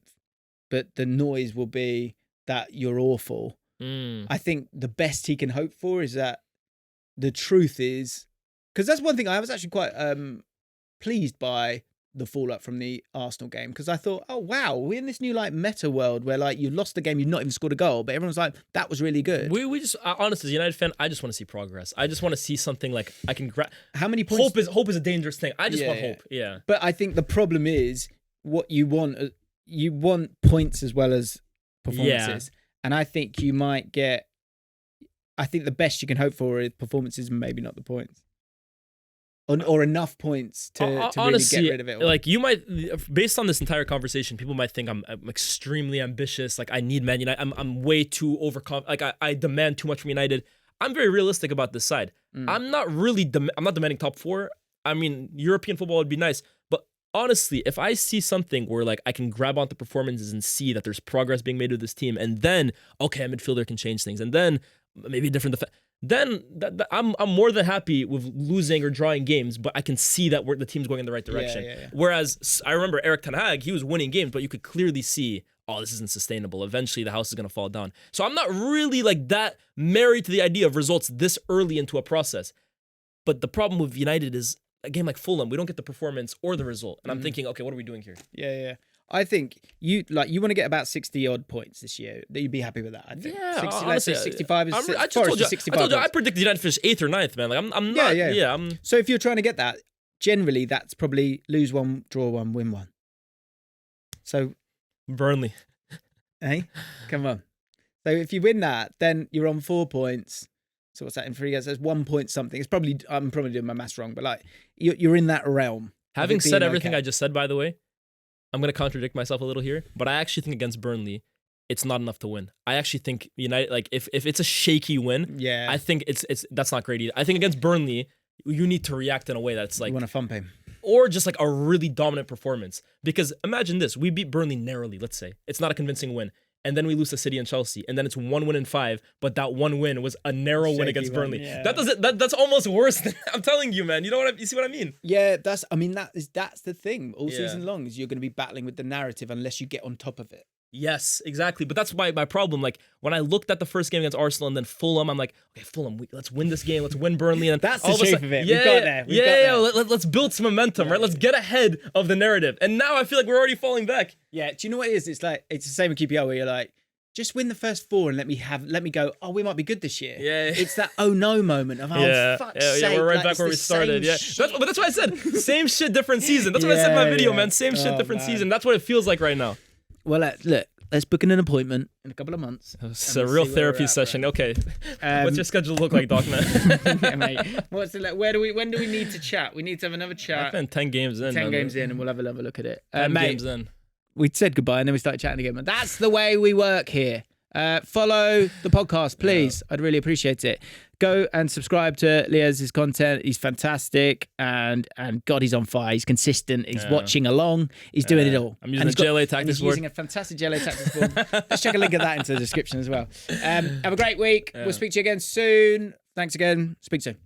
but the noise will be that you're awful. I think the best he can hope for is that the truth is, because that's one thing I was actually quite pleased by the fallout from the Arsenal game, because I thought, oh wow, we're in this new like meta world where like you lost the game, you've not even scored a goal, but everyone's like, that was really good. We just honestly, as a United fan, I just want to see progress. I just want to see something like I can how many points? Hope is a dangerous thing. I just want hope. Yeah. But I think the problem is what you want points as well as performances. And I think you might get, I think the best you can hope for is performances and maybe not the points. Or enough points to honestly, really get rid of it all. Like you might, based on this entire conversation, people might think I'm extremely ambitious. Like I need Man United. I'm way too overconfident. Like I demand too much from United. I'm very realistic about this side. I'm not really. I'm not demanding top 4. I mean, European football would be nice, but honestly, if I see something where like I can grab onto performances and see that there's progress being made with this team, and then a midfielder can change things, and then maybe a different then I'm more than happy with losing or drawing games, but I can see that the team's going in the right direction. Yeah. Whereas I remember Erik Ten Hag, he was winning games, but you could clearly see, oh, this isn't sustainable. Eventually, the house is going to fall down. So I'm not really like that married to the idea of results this early into a process. But the problem with United is a game like Fulham, we don't get the performance or the result. And I'm thinking, okay, what are we doing here? Yeah. I think you want to get about 60 odd points this year. That you'd be happy with that. I think. Yeah, 60, honestly, let's say 65 is. I told you, I predicted United finish 8th or 9th, man. Like I'm not. Yeah. So if you're trying to get that, generally that's probably lose 1, draw 1, win 1. So. Burnley. Hey, come on. So if you win that, then you're on 4 points. So what's that in 3 years? There's 1 point something. It's probably I'm probably doing my maths wrong, but like you're in that realm. Having said everything I just said, by the way, I'm going to contradict myself a little here, but I actually think against Burnley, it's not enough to win. I actually think United, like if it's a shaky win, I think it's that's not great either. I think against Burnley, you need to react in a way that's like, you want to thump him, or just like a really dominant performance. Because imagine this: we beat Burnley narrowly. Let's say it's not a convincing win, and then we lose to City and Chelsea, and then it's 1 win in 5. But that 1 win was a narrow win against Burnley. Yeah. That's almost worse than I'm telling you, man. You see what I mean? Yeah, that's the thing. All season long is you're going to be battling with the narrative unless you get on top of it. Yes, exactly. But that's my problem. Like when I looked at the first game against Arsenal and then Fulham, I'm like, okay, Fulham, let's win this game. Let's win Burnley. And that's the shape of it. We've got there. Let's build some momentum, right? Let's get ahead of the narrative. And now I feel like we're already falling back. Yeah. Do you know what it is? It's like it's the same with QPR where you're like, just win the first 4 and let me go, oh, we might be good this year. Yeah. It's that oh no moment of fuck's sake. Yeah, we're right back where we started. Yeah. That's why I said same shit, different season. That's what I said in my video, man. Same shit, different season. That's what it feels like right now. Well, look, let's book in an appointment in a couple of months. It's a real therapy session. Right? Okay. What's your schedule look like, JaackMaate? Yeah, mate. What's it like? When do we need to chat? We need to have another chat. I've been 10 games in. 10 games in, and we'll have another look at it. 10 games in. We said goodbye and then we started chatting again. But that's the way we work here. Follow the podcast, please. I'd really appreciate it. Go and subscribe to Liaz's content. He's fantastic, and God, he's on fire. He's consistent. He's watching along. He's doing it all. I'm using a JLA tactics board. He's using a fantastic JLA tactics board. Let's check a link of that into the description as well. Have a great week. We'll speak to you again soon. Thanks again. Speak soon.